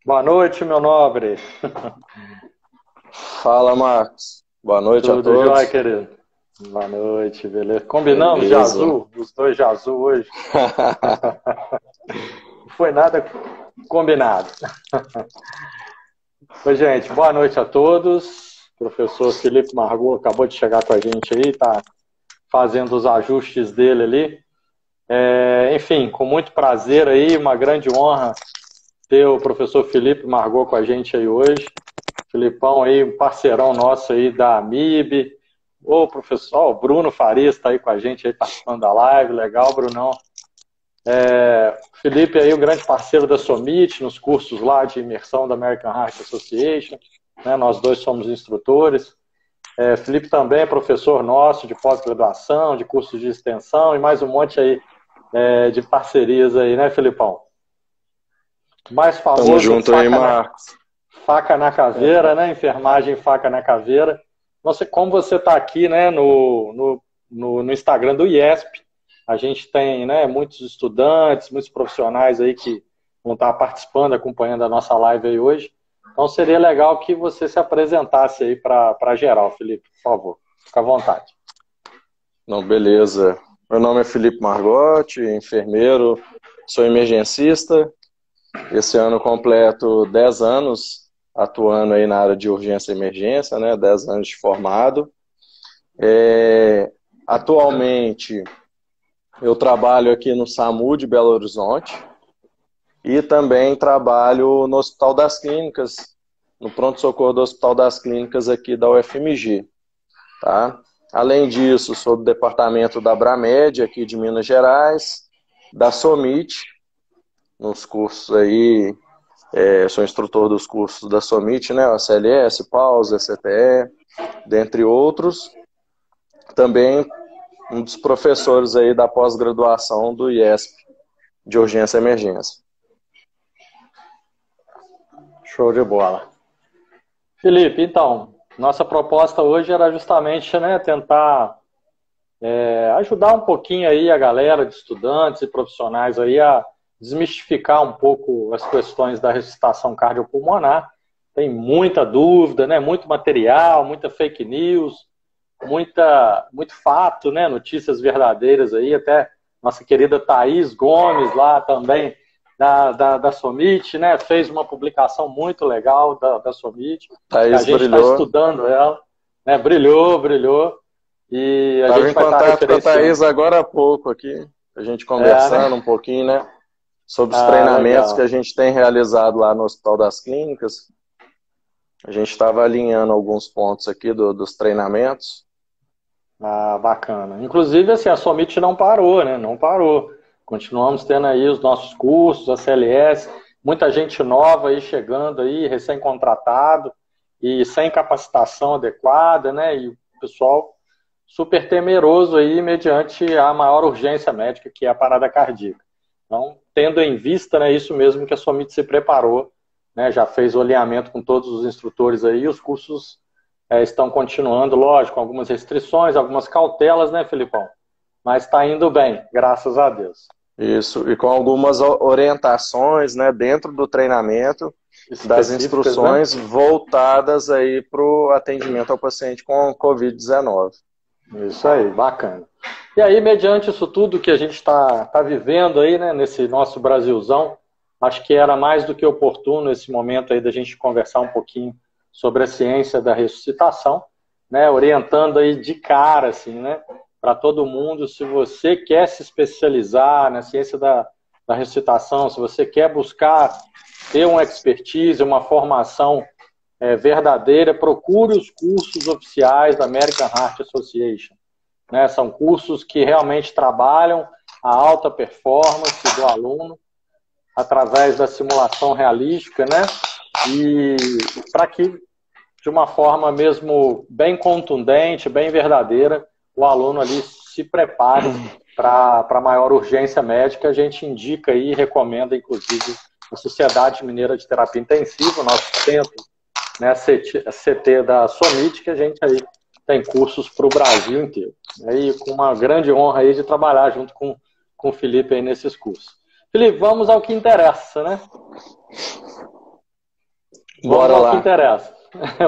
Boa noite, meu nobre. Fala, Marcos. Boa noite a Tudo jóia, todos. querido? Boa noite, beleza? Combinamos de Beleza. azul, os dois de azul hoje. Não foi nada combinado. Oi, gente, boa noite a todos. O professor Felipe Margot acabou de chegar com a gente aí, tá fazendo os ajustes dele ali. Enfim, com muito prazer aí, uma grande honra ter o professor Felipe Margot com a gente aí hoje. Filipão aí, um parceirão nosso aí da AMIB. Ô, professor, o Bruno Farias está aí com a gente aí participando da live. Legal, Brunão. Felipe aí, um grande parceiro da Somit, nos cursos lá de imersão da American Heart Association. Né? Nós dois somos instrutores. Felipe também é professor nosso de pós-graduação, de cursos de extensão e mais um monte aí de parcerias aí, né, Filipão? Mais Tamo famoso, junto aí, Marcos. faca na caveira, né? Enfermagem faca na caveira. Nossa, como você está aqui, né, no Instagram do IESP, a gente tem, né, muitos estudantes, muitos profissionais aí que vão estar participando, acompanhando a nossa live aí hoje. Então seria legal que você se apresentasse aí para geral, Felipe, por favor. Fica à vontade. Não, beleza. Meu nome é Felipe Margotti, enfermeiro, sou emergencista. Esse ano completo 10 anos atuando aí na área de urgência e emergência, né? 10 anos de formado. Atualmente eu trabalho aqui no SAMU de Belo Horizonte e também trabalho no Hospital das Clínicas, no pronto-socorro do Hospital das Clínicas aqui da UFMG. Tá? Além disso, sou do departamento da Abramed, aqui de Minas Gerais, da Somit, nos cursos aí, sou instrutor dos cursos da Somit, né, o ACLS, PAUS, ECTE, dentre outros. Também um dos professores aí da pós-graduação do IESP, de Urgência e Emergência. Show de bola. Felipe, então, nossa proposta hoje era justamente, né, tentar ajudar um pouquinho aí a galera de estudantes e profissionais aí a desmistificar um pouco as questões da ressuscitação cardiopulmonar. Tem muita dúvida, né? Muito material, muita fake news, muito fato, né? Notícias verdadeiras aí, até nossa querida Thaís Gomes lá também da Somit, né? Fez uma publicação muito legal da Somit, que a Thaís gente está brilhou. estudando ela, né? Brilhou, brilhou. E a Estava gente em vai estar contato com a referenciando. Thaís agora há pouco aqui, a gente Né? conversando um pouquinho, né? Sobre os Ah, treinamentos que legal. a gente tem realizado lá no Hospital das Clínicas. A gente estava alinhando alguns pontos aqui dos treinamentos. Ah, bacana. Inclusive, assim, a Somit não parou, né? Não parou. Continuamos tendo aí os nossos cursos, a CLS, muita gente nova aí chegando aí, recém-contratado e sem capacitação adequada, né? E o pessoal super temeroso aí mediante a maior urgência médica, que é a parada cardíaca. Então, tendo em vista, né, isso mesmo que a Somit se preparou, né? Já fez o alinhamento com todos os instrutores aí, os cursos estão continuando, lógico, com algumas restrições, algumas cautelas, né, Felipão? Mas está indo bem, graças a Deus. Isso, e com algumas orientações, né, dentro do treinamento, das Específicas, né? instruções voltadas aí para o atendimento ao paciente com Covid-19. Isso aí, bacana. E aí, mediante isso tudo que a gente está vivendo aí, né, nesse nosso Brasilzão, acho que era mais do que oportuno esse momento aí da gente conversar um pouquinho sobre a ciência da ressuscitação, né, orientando aí de cara, assim, né, para todo mundo, se você quer se especializar na ciência da ressuscitação, se você quer buscar ter uma expertise, uma formação verdadeira, procure os cursos oficiais da American Heart Association. Né? São cursos que realmente trabalham a alta performance do aluno através da simulação realística, né? E para que, de uma forma mesmo bem contundente, bem verdadeira, o aluno ali se prepare para maior urgência médica. A gente indica e recomenda, inclusive, a Sociedade Mineira de Terapia Intensiva, o nosso centro, né, a CT da Somit, que a gente aí tem cursos para o Brasil inteiro. E com uma grande honra aí de trabalhar junto com o Felipe aí nesses cursos. Felipe, vamos ao que interessa, né? Bora ao lá. que interessa.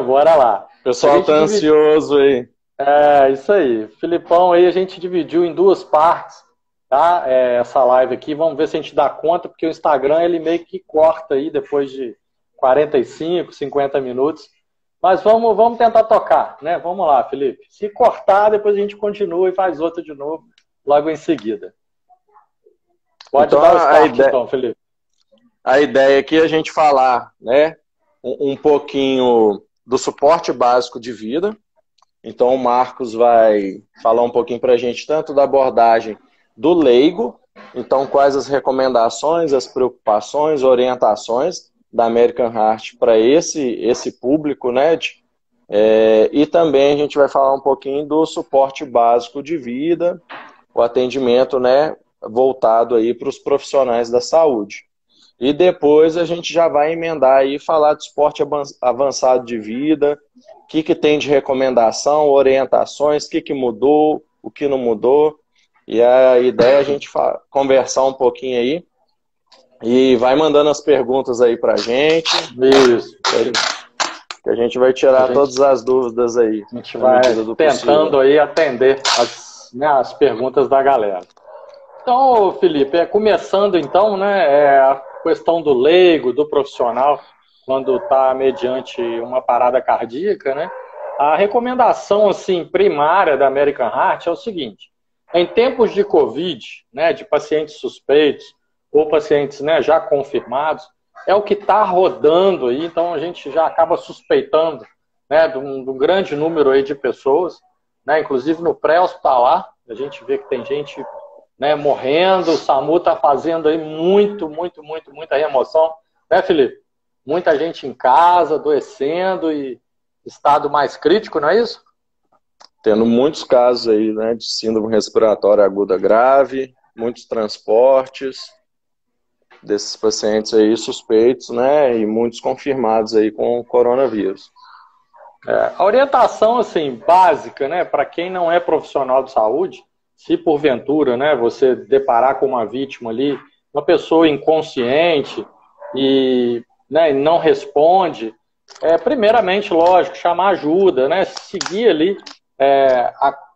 Bora lá. O pessoal tá ansioso aí. É, isso aí. Filipão, aí a gente dividiu em duas partes, tá? Essa live aqui. Vamos ver se a gente dá conta, porque o Instagram ele meio que corta aí depois de 45, 50 minutos. Mas vamos tentar tocar, né? Vamos lá, Felipe. Se cortar, depois a gente continua e faz outra de novo, logo em seguida. Pode então, dar o start, então, Felipe. A ideia aqui é a gente falar, né, um pouquinho do suporte básico de vida. Então, o Marcos vai falar um pouquinho para a gente tanto da abordagem do leigo, então quais as recomendações, as preocupações, orientações da American Heart para esse público, né? E também a gente vai falar um pouquinho do suporte básico de vida, o atendimento, né, voltado aí para os profissionais da saúde. E depois a gente já vai emendar aí e falar de suporte avançado de vida, o que tem de recomendação, orientações, o que mudou, o que não mudou. E a ideia é a gente conversar um pouquinho aí. E vai mandando as perguntas aí pra gente. Isso. Que a gente vai tirar todas as dúvidas aí. A gente vai tentando aí atender as perguntas da galera. Então, Felipe, começando então, né, a questão do leigo, do profissional, quando está mediante uma parada cardíaca, né, a recomendação assim, primária da American Heart é o seguinte: em tempos de Covid, né, de pacientes suspeitos ou pacientes, né, já confirmados, é o que está rodando aí, então a gente já acaba suspeitando, né, de um grande número aí de pessoas, né, inclusive no pré-hospitalar, a gente vê que tem gente, né, morrendo, o SAMU está fazendo aí muita remoção, né, Felipe? Muita gente em casa, adoecendo e estado mais crítico, não é isso? Tendo muitos casos aí, né, de síndrome respiratória aguda grave, muitos transportes desses pacientes aí suspeitos, né, e muitos confirmados aí com o coronavírus. A orientação, assim, básica, né, para quem não é profissional de saúde, se porventura, né, você deparar com uma vítima ali, uma pessoa inconsciente e, né, não responde, primeiramente, lógico, chamar ajuda, né, seguir ali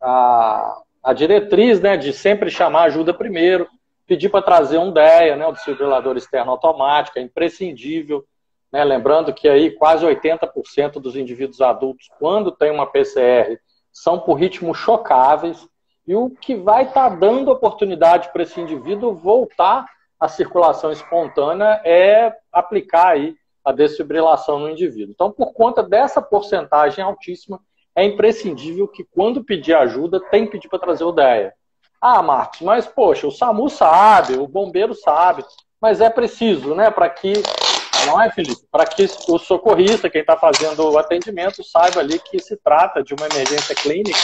a diretriz, né, de sempre chamar ajuda primeiro, pedir para trazer um DEA, né, o desfibrilador externo automático, é imprescindível, né, lembrando que aí quase 80% dos indivíduos adultos, quando tem uma PCR, são por ritmos chocáveis, e o que vai estar dando oportunidade para esse indivíduo voltar à circulação espontânea é aplicar aí a desfibrilação no indivíduo. Então, por conta dessa porcentagem altíssima, é imprescindível que quando pedir ajuda, tem que pedir para trazer o DEA. Ah, Marcos, mas poxa, o SAMU sabe, o bombeiro sabe, mas é preciso, né, para que, não é, Felipe? Para que o socorrista, quem está fazendo o atendimento, saiba ali que se trata de uma emergência clínica,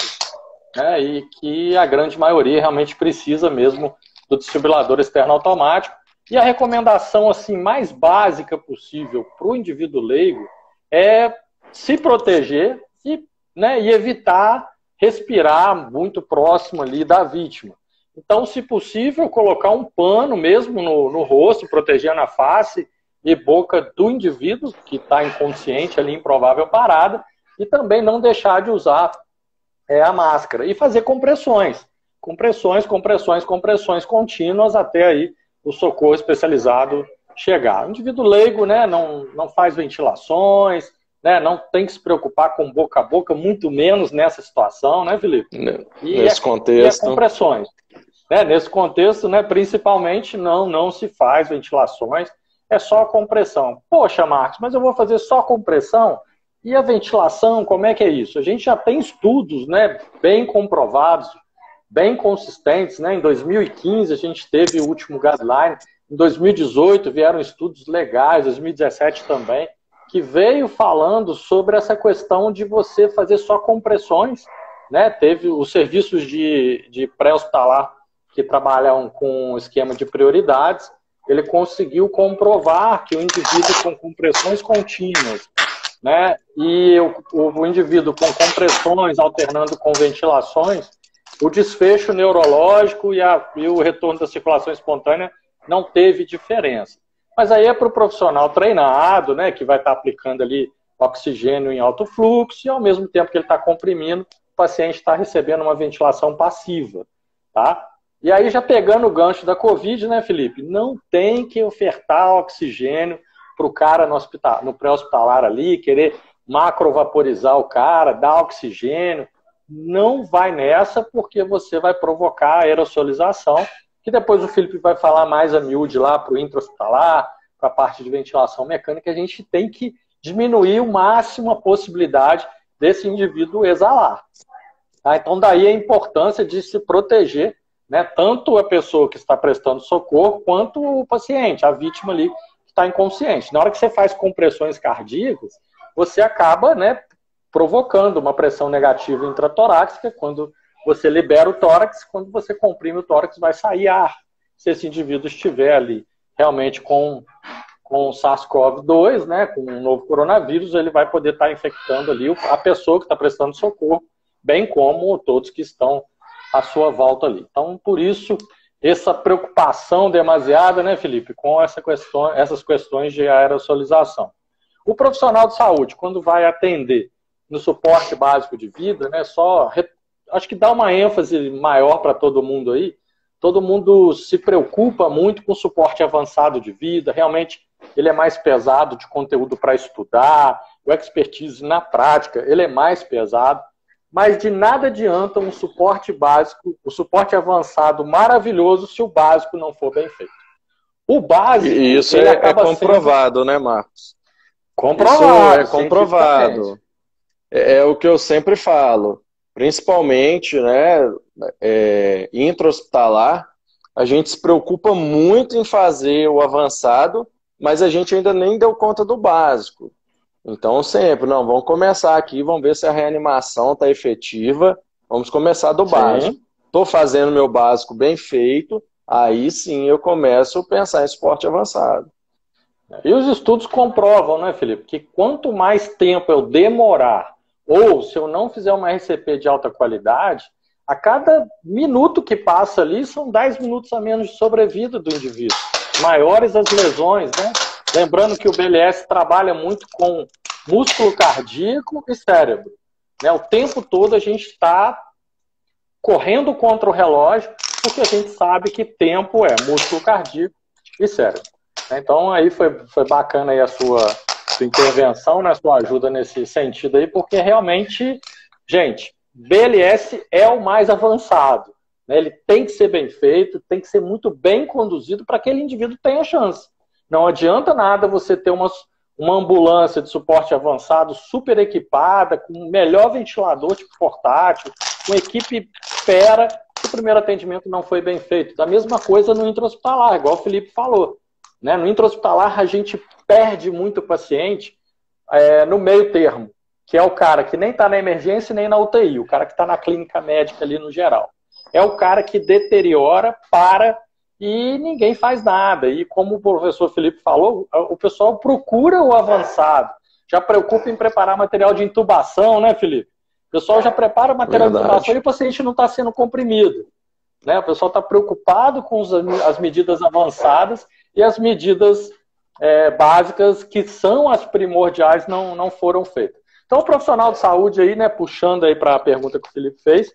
né, e que a grande maioria realmente precisa mesmo do desfibrilador externo automático. E a recomendação assim, mais básica possível para o indivíduo leigo é se proteger e evitar respirar muito próximo ali da vítima. Então, se possível, colocar um pano mesmo no rosto, protegendo a face e boca do indivíduo que está inconsciente ali, improvável parada, e também não deixar de usar a máscara. E fazer compressões contínuas até aí o socorro especializado chegar. O indivíduo leigo, né, não faz ventilações, né, não tem que se preocupar com boca a boca, muito menos nessa situação, né, Felipe? Nesse contexto. E compressões. Nesse contexto, né, principalmente, não se faz ventilações, é só compressão. Poxa, Marcos, mas eu vou fazer só compressão? E a ventilação, como é que é isso? A gente já tem estudos, né, bem comprovados, bem consistentes, né? Em 2015 a gente teve o último guideline, em 2018 vieram estudos legais, 2017 também, que veio falando sobre essa questão de você fazer só compressões, né? Teve os serviços de pré-hospitalar que trabalham com esquema de prioridades, ele conseguiu comprovar que o indivíduo com compressões contínuas, né, e o indivíduo com compressões alternando com ventilações, o desfecho neurológico e o retorno da circulação espontânea não teve diferença. Mas aí é para o profissional treinado, né, que vai estar aplicando ali oxigênio em alto fluxo e ao mesmo tempo que ele está comprimindo, o paciente está recebendo uma ventilação passiva, tá? E aí já pegando o gancho da Covid, né, Felipe? Não tem que ofertar oxigênio para o cara no pré-hospitalar ali, querer macrovaporizar o cara, dar oxigênio. Não vai nessa, porque você vai provocar aerosolização, que depois o Felipe vai falar mais a miúde lá para o intra-hospitalar, para a parte de ventilação mecânica. A gente tem que diminuir o máximo a possibilidade desse indivíduo exalar. Tá? Então, daí a importância de se proteger, né, tanto a pessoa que está prestando socorro, quanto o paciente, a vítima ali que está inconsciente. Na hora que você faz compressões cardíacas, você acaba, né, provocando uma pressão negativa intratorácica. Quando você libera o tórax, quando você comprime o tórax, vai sair ar. Se esse indivíduo estiver ali realmente com o SARS-CoV-2, né, com um novo coronavírus, ele vai poder estar infectando ali a pessoa que está prestando socorro, bem como todos que estão à sua volta ali. Então, por isso, essa preocupação demasiada, né, Felipe, com essas questões de aerosolização. O profissional de saúde, quando vai atender no suporte básico de vida, né, acho que dá uma ênfase maior para todo mundo aí. Todo mundo se preocupa muito com o suporte avançado de vida, realmente ele é mais pesado de conteúdo para estudar, o expertise na prática, ele é mais pesado, mas de nada adianta um suporte básico, o suporte avançado maravilhoso, se o básico não for bem feito. O básico, e isso ele é comprovado, né, Marcos? Comprovado. Isso é comprovado. É o que eu sempre falo, principalmente, né, intra-hospitalar, a gente se preocupa muito em fazer o avançado, mas a gente ainda nem deu conta do básico. Então, sempre, não, vamos começar aqui, vamos ver se a reanimação está efetiva, vamos começar do básico. Estou fazendo meu básico bem feito, aí sim eu começo a pensar em esporte avançado. E os estudos comprovam, né, Felipe, que quanto mais tempo eu demorar, ou se eu não fizer uma RCP de alta qualidade, a cada minuto que passa ali são 10 minutos a menos de sobrevida do indivíduo. Maiores as lesões, né? Lembrando que o BLS trabalha muito com músculo cardíaco e cérebro. Né? O tempo todo a gente está correndo contra o relógio, porque a gente sabe que tempo é músculo cardíaco e cérebro. Então aí foi bacana aí a sua intervenção, né, a sua ajuda nesse sentido aí, porque realmente, gente, BLS é o mais avançado. Né? Ele tem que ser bem feito, tem que ser muito bem conduzido para que aquele indivíduo tenha chance. Não adianta nada você ter uma ambulância de suporte avançado super equipada, com o melhor ventilador tipo portátil, com equipe fera, se o primeiro atendimento não foi bem feito. A mesma coisa no intra-hospitalar, igual o Felipe falou. Né? No intra-hospitalar a gente perde muito o paciente no meio termo, que é o cara que nem está na emergência nem na UTI, o cara que está na clínica médica ali no geral. É o cara que deteriora, para e ninguém faz nada. E como o professor Felipe falou, o pessoal procura o avançado. Já preocupa em preparar material de intubação, né, Felipe? O pessoal já prepara material de intubação e o paciente não está sendo comprimido. Né? O pessoal está preocupado com as medidas avançadas e as medidas básicas, que são as primordiais, não foram feitas. Então, o profissional de saúde aí, né, puxando aí para a pergunta que o Felipe fez,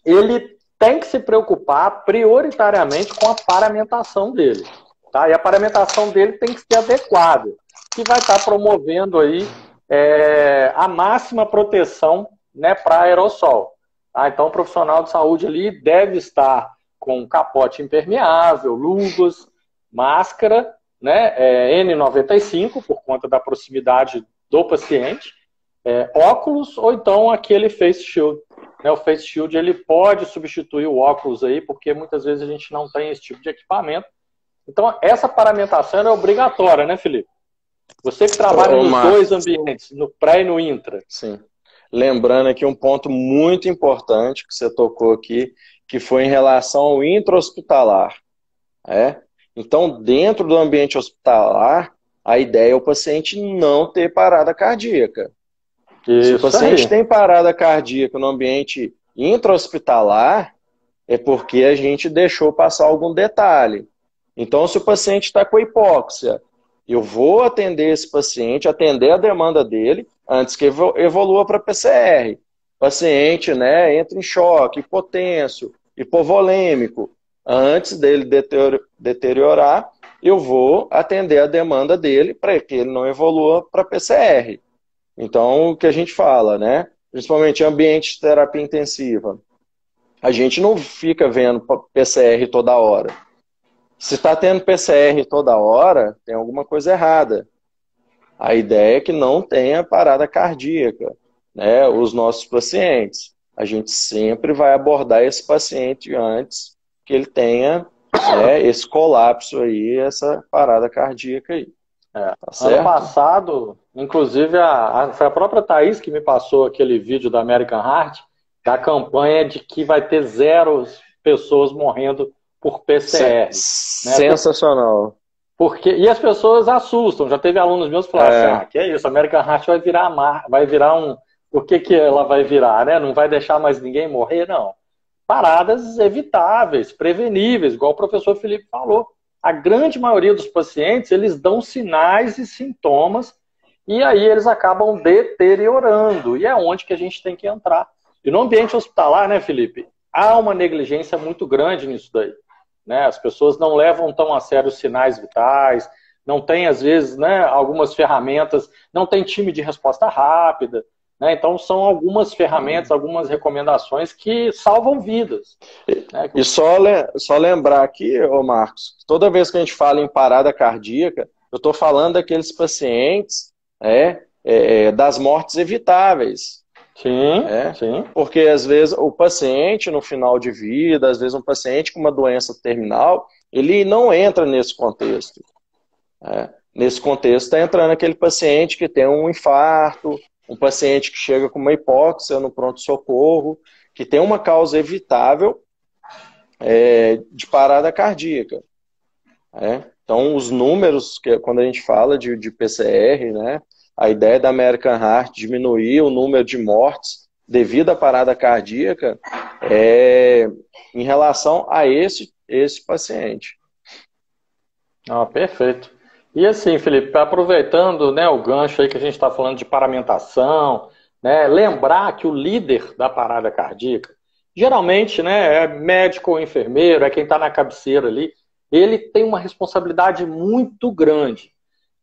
ele tem que se preocupar prioritariamente com a paramentação dele. Tá? E a paramentação dele tem que ser adequada, que vai estar promovendo aí a máxima proteção, né, para aerossol. Tá? Então, o profissional de saúde ali deve estar com capote impermeável, luvas, máscara, né, N95, por conta da proximidade do paciente, óculos ou então aquele face shield. O face shield ele pode substituir o óculos aí, porque muitas vezes a gente não tem esse tipo de equipamento. Então, essa paramentação é obrigatória, né, Felipe? Você que trabalha nos dois ambientes, no pré e no intra. Sim. Lembrando aqui um ponto muito importante que você tocou aqui, que foi em relação ao intra-hospitalar. Então, dentro do ambiente hospitalar, a ideia é o paciente não ter parada cardíaca. Isso. Se o paciente tem parada cardíaca no ambiente intra-hospitalar, é porque a gente deixou passar algum detalhe. Então, se o paciente está com hipóxia, eu vou atender esse paciente, atender a demanda dele, antes que evolua para PCR. O paciente, né, entra em choque, hipotenso, hipovolêmico. Antes dele deteriorar, eu vou atender a demanda dele para que ele não evolua para PCR. Então, o que a gente fala, né? Principalmente em ambiente de terapia intensiva, a gente não fica vendo PCR toda hora. Se está tendo PCR toda hora, tem alguma coisa errada. A ideia é que não tenha parada cardíaca, né? Os nossos pacientes. A gente sempre vai abordar esse paciente antes que ele tenha, né, esse colapso aí, essa parada cardíaca aí. Tá certo? Ano passado, inclusive, foi a própria Thaís que me passou aquele vídeo da American Heart, da campanha de que vai ter 0 pessoas morrendo por PCR. Sensacional. E as pessoas assustam. Já teve alunos meus que falaram assim, que é isso, a American Heart vai virar um... O que ela vai virar, né? Não vai deixar mais ninguém morrer? Não. Paradas evitáveis, preveníveis, igual o professor Felipe falou. A grande maioria dos pacientes, eles dão sinais e sintomas e aí eles acabam deteriorando. E é onde que a gente tem que entrar. E no ambiente hospitalar, né, Felipe? Há uma negligência muito grande nisso daí. Né? As pessoas não levam tão a sério os sinais vitais, não tem, às vezes, né, algumas ferramentas, não tem time de resposta rápida. Né? Então, são algumas ferramentas, algumas recomendações que salvam vidas. Né? E só lembrar aqui, ô Marcos, toda vez que a gente fala em parada cardíaca, eu estou falando daqueles pacientes das mortes evitáveis. Sim, sim. Porque às vezes o paciente no final de vida, às vezes um paciente com uma doença terminal, ele não entra nesse contexto. Nesse contexto está entrando aquele paciente que tem um infarto, um paciente que chega com uma hipóxia no pronto-socorro, que tem uma causa evitável de parada cardíaca. Então, os números, quando a gente fala de PCR, né, a ideia da American Heart diminuir o número de mortes devido à parada cardíaca em relação a esse paciente. Perfeito. E assim, Felipe, aproveitando, né, o gancho aí que a gente está falando de paramentação, né, lembrar que o líder da parada cardíaca, geralmente, né, é médico ou enfermeiro, é quem está na cabeceira ali, ele tem uma responsabilidade muito grande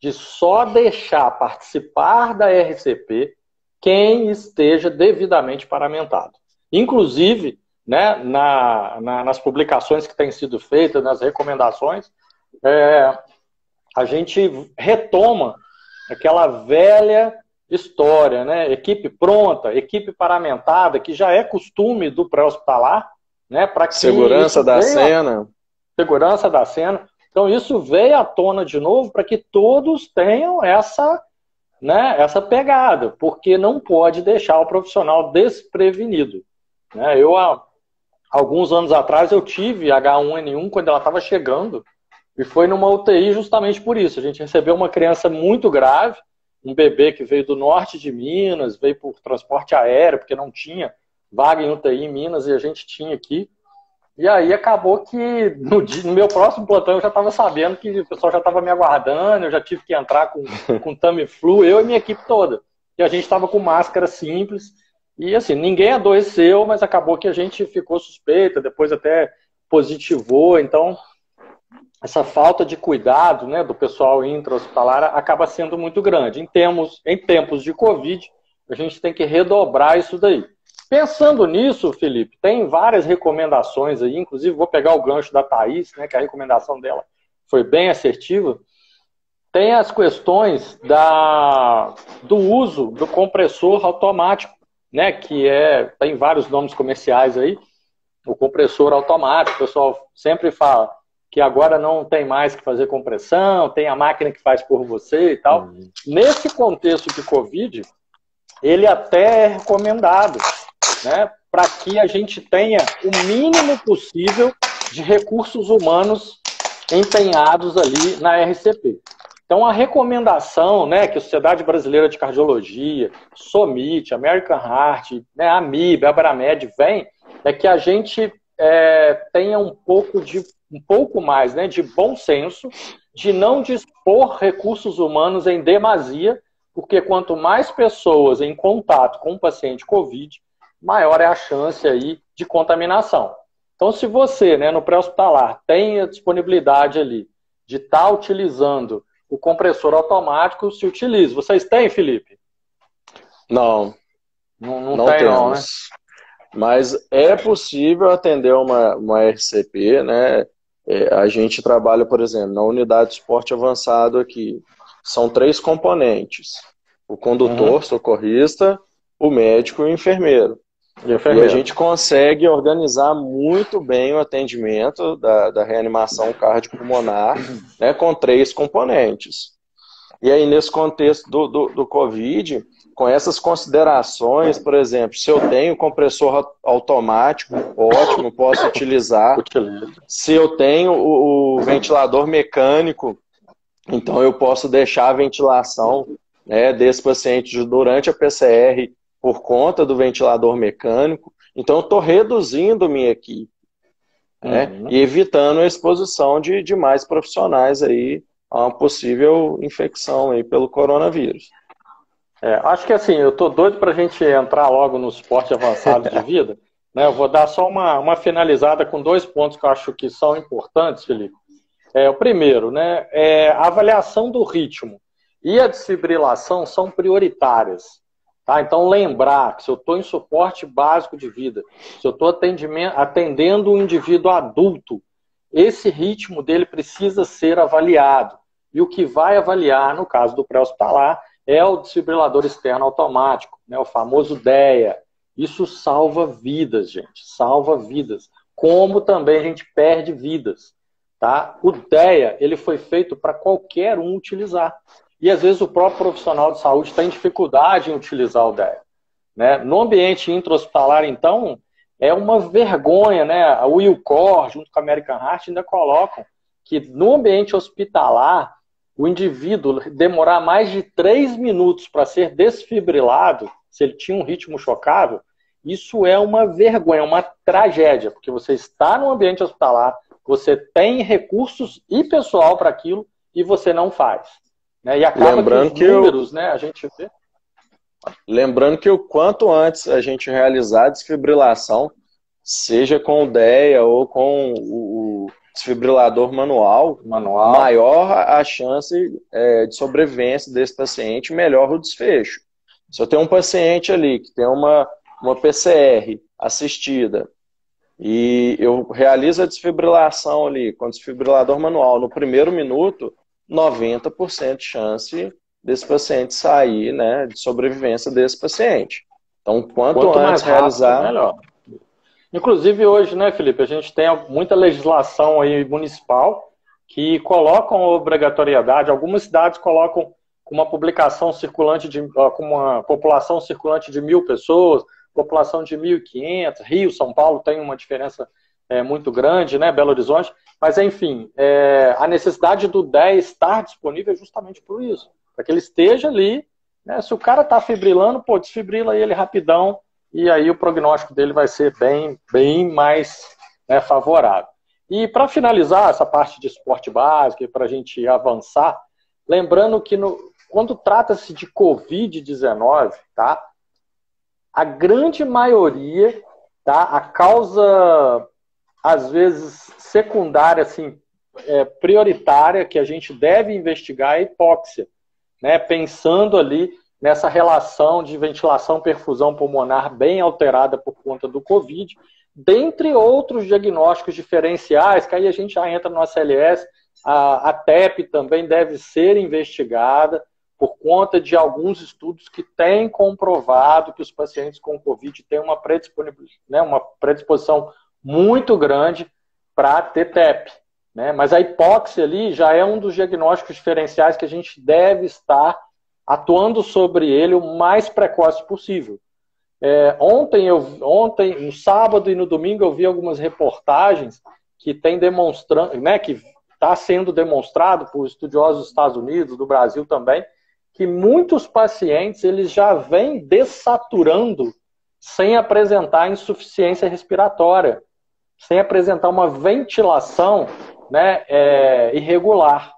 de só deixar participar da RCP quem esteja devidamente paramentado. Inclusive, né, nas publicações que têm sido feitas, nas recomendações, a gente retoma aquela velha história, né? Equipe pronta, equipe paramentada, que já é costume do pré-hospitalar, né? Para que segurança da cena. Segurança da cena. Então, isso veio à tona de novo para que todos tenham essa pegada, porque não pode deixar o profissional desprevenido. Né? Alguns anos atrás, eu tive H1N1 quando ela estava chegando, e foi numa UTI justamente por isso. A gente recebeu uma criança muito grave, um bebê que veio do norte de Minas, veio por transporte aéreo, porque não tinha vaga em UTI em Minas, e a gente tinha aqui. E aí acabou que no meu próximo plantão eu já estava sabendo que o pessoal já estava me aguardando, eu já tive que entrar com Tamiflu, eu e minha equipe toda. E a gente estava com máscara simples, e assim, ninguém adoeceu, mas acabou que a gente ficou suspeita, depois até positivou, então essa falta de cuidado, né, do pessoal intra-hospitalar acaba sendo muito grande. Em tempos de Covid, a gente tem que redobrar isso daí. Pensando nisso, Felipe, tem várias recomendações aí, inclusive vou pegar o gancho da Thaís, né, que a recomendação dela foi bem assertiva. Tem as questões do uso do compressor automático, né, que tem vários nomes comerciais aí, o compressor automático, o pessoal sempre fala que agora não tem mais que fazer compressão, tem a máquina que faz por você e tal. Nesse contexto de Covid, ele até é recomendado, né, para que a gente tenha o mínimo possível de recursos humanos empenhados ali na RCP. Então, a recomendação, né, que a Sociedade Brasileira de Cardiologia, SOMIT, American Heart, né, a AMIB, a Abramed, é que a gente tenha um pouco de um pouco mais, né, de bom senso, de não dispor recursos humanos em demasia, porque quanto mais pessoas em contato com o paciente COVID, maior é a chance aí de contaminação. Então, se você, né, no pré-hospitalar, tem a disponibilidade ali de estar utilizando o compressor automático, se utilize. Vocês têm, Felipe? Não, Não não tem não, né? temos. Mas é possível atender uma RCP, né? A gente trabalha, por exemplo, na unidade de suporte avançado aqui. São 3 componentes: o condutor, socorrista, o médico e o enfermeiro. E a gente consegue organizar muito bem o atendimento da reanimação cardiopulmonar, né, com 3 componentes. E aí, nesse contexto do COVID, com essas considerações, por exemplo, se eu tenho compressor automático, ótimo, posso utilizar. Se eu tenho o ventilador mecânico, então eu posso deixar a ventilação, né, desse paciente durante a PCR por conta do ventilador mecânico. Então eu estou reduzindo minha equipe, né, e evitando a exposição de mais profissionais aí a uma possível infecção aí pelo coronavírus. Acho que assim, eu estou doido para a gente entrar logo no suporte avançado de vida. Né? Eu vou dar só uma finalizada com 2 pontos que eu acho que são importantes, Felipe. O primeiro, né, a avaliação do ritmo e a desfibrilação são prioritárias. Tá? Então, lembrar que se eu estou em suporte básico de vida, se eu estou atendendo um indivíduo adulto, esse ritmo dele precisa ser avaliado. E o que vai avaliar, no caso do pré-hospitalar, é o desfibrilador externo automático, né, o famoso DEA. Isso salva vidas, gente, salva vidas. Como também a gente perde vidas. Tá? O DEA, ele foi feito para qualquer um utilizar. E às vezes o próprio profissional de saúde tem dificuldade em utilizar o DEA. Né? No ambiente intra-hospitalar, então, é uma vergonha, né? A Wilcor, junto com a American Heart, ainda colocam que no ambiente hospitalar, o indivíduo demorar mais de 3 minutos para ser desfibrilado, se ele tinha um ritmo chocável, isso é uma vergonha, uma tragédia, porque você está no ambiente hospitalar, você tem recursos e pessoal para aquilo e você não faz. Né? E acaba Lembrando que os números, né, a gente vê. Lembrando que o quanto antes a gente realizar a desfibrilação, seja com o DEA ou com o desfibrilador manual, maior a chance de sobrevivência desse paciente, melhor o desfecho. Se eu tenho um paciente ali que tem uma PCR assistida e eu realizo a desfibrilação ali com o desfibrilador manual no primeiro minuto, 90% de chance desse paciente sair, né, de sobrevivência desse paciente. Então, quanto antes mais rápido, realizar... melhor. Inclusive hoje, né, Felipe, a gente tem muita legislação aí municipal que colocam obrigatoriedade, algumas cidades colocam uma publicação circulante com uma população circulante de 1.000 pessoas, população de 1.500, Rio, São Paulo tem uma diferença muito grande, né, Belo Horizonte, mas enfim, a necessidade do DEA estar disponível é justamente por isso, para que ele esteja ali, né, se o cara está fibrilando, pô, desfibrila ele rapidão, e aí o prognóstico dele vai ser bem mais, né, favorável. E para finalizar essa parte de suporte básico, para a gente avançar, lembrando que quando trata-se de Covid-19, tá, a grande maioria, tá, a causa, às vezes, secundária, assim, prioritária, que a gente deve investigar é a hipóxia, né, pensando ali nessa relação de ventilação-perfusão pulmonar bem alterada por conta do Covid, dentre outros diagnósticos diferenciais, que aí a gente já entra no ACLS, a TEP também deve ser investigada por conta de alguns estudos que têm comprovado que os pacientes com Covid têm uma predisposição muito grande para ter TEP. Né? Mas a hipóxia ali já é um dos diagnósticos diferenciais que a gente deve estar atuando sobre ele o mais precoce possível. Ontem, no sábado e no domingo, eu vi algumas reportagens que tem demonstrando, né, que está sendo demonstrado por estudiosos dos Estados Unidos, do Brasil também, que muitos pacientes eles já vêm dessaturando sem apresentar insuficiência respiratória, sem apresentar uma ventilação, né, irregular.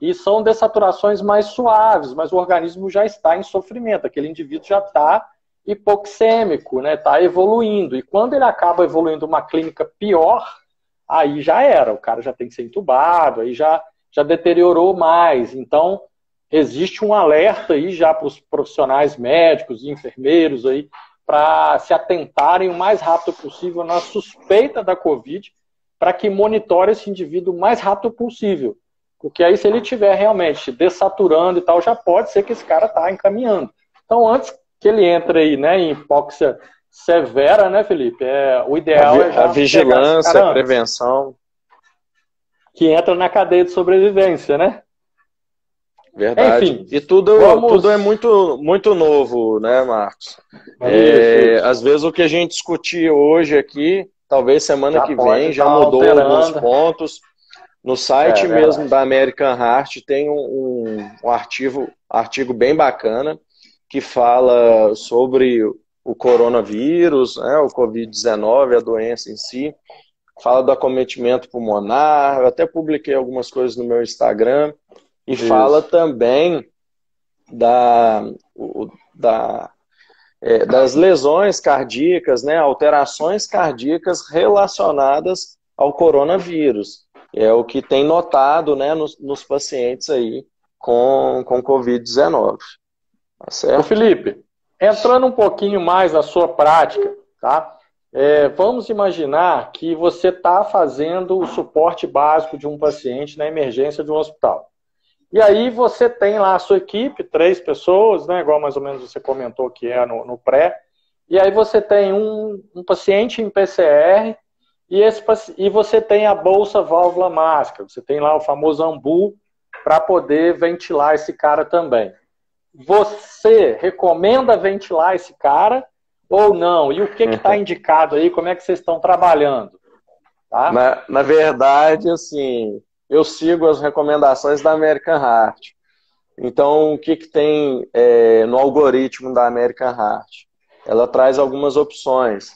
E são dessaturações mais suaves, mas o organismo já está em sofrimento, aquele indivíduo já está hipoxêmico, né, está evoluindo. E quando ele acaba evoluindo uma clínica pior, aí já era, o cara já tem que ser entubado, aí já deteriorou mais. Então, existe um alerta aí já para os profissionais médicos e enfermeiros aí, para se atentarem o mais rápido possível na suspeita da Covid, para que monitore esse indivíduo o mais rápido possível. Porque aí, se ele estiver realmente dessaturando e tal, já pode ser que esse cara está encaminhando. Então, antes que ele entre aí, né, em hipóxia severa, né, Felipe? O ideal é já a vigilância, a prevenção. Que entra na cadeia de sobrevivência, né? Verdade. Enfim, e tudo é muito novo, né, Marcos? Isso. Às vezes o que a gente discutir hoje aqui, talvez semana que vem já mudou alguns pontos. No site mesmo da American Heart tem um artigo bem bacana que fala sobre o coronavírus, né, o Covid-19, a doença em si. Fala do acometimento pulmonar, eu até publiquei algumas coisas no meu Instagram. E fala também das lesões cardíacas, né, alterações cardíacas relacionadas ao coronavírus. É o que tem notado, né, nos pacientes aí com Covid-19. Tá certo? Ô Felipe, entrando um pouquinho mais na sua prática, tá? Vamos imaginar que você está fazendo o suporte básico de um paciente na emergência de um hospital. E aí você tem lá a sua equipe, 3 pessoas, né, igual mais ou menos você comentou que é no pré, e aí você tem um paciente em PCR e você tem a bolsa válvula máscara, você tem lá o famoso AMBU para poder ventilar esse cara também. Você recomenda ventilar esse cara ou não? E o que está indicado aí? Como é que vocês estão trabalhando? Tá? Na verdade, assim, eu sigo as recomendações da American Heart. Então, o que tem no algoritmo da American Heart? Ela traz algumas opções.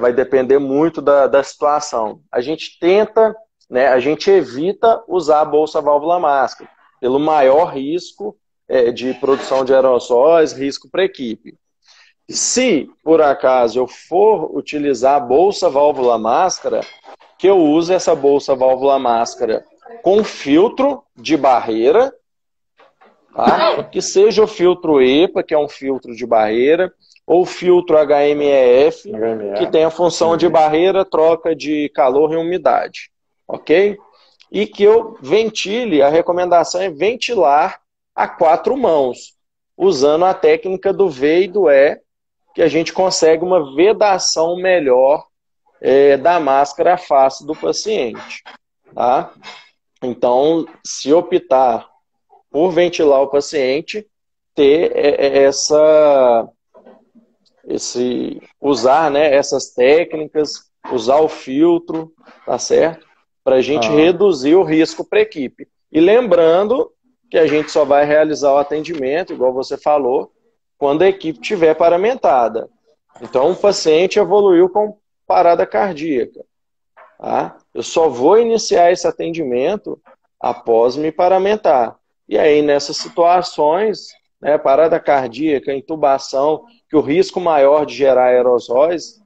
Vai depender muito da situação. A gente tenta, né, a gente evita usar a bolsa válvula máscara, pelo maior risco de produção de aerossóis, risco para a equipe. Se, por acaso, eu for utilizar a bolsa válvula máscara, que eu use essa bolsa válvula máscara com filtro de barreira, tá? Que seja o filtro EPA, que é um filtro de barreira, ou filtro HMEF, que tem a função de barreira, troca de calor e umidade, ok? E que eu ventile, a recomendação é ventilar a 4 mãos, usando a técnica do V e do E, que a gente consegue uma vedação melhor da máscara à face do paciente, tá? Então, se optar por ventilar o paciente, ter usar, né, essas técnicas, usar o filtro, tá certo? Para a gente reduzir o risco para a equipe. E lembrando que a gente só vai realizar o atendimento, igual você falou, quando a equipe estiver paramentada. Então, o paciente evoluiu com parada cardíaca. Tá? Eu só vou iniciar esse atendimento após me paramentar. E aí, nessas situações, né, parada cardíaca, intubação, que o risco maior de gerar aerosóis,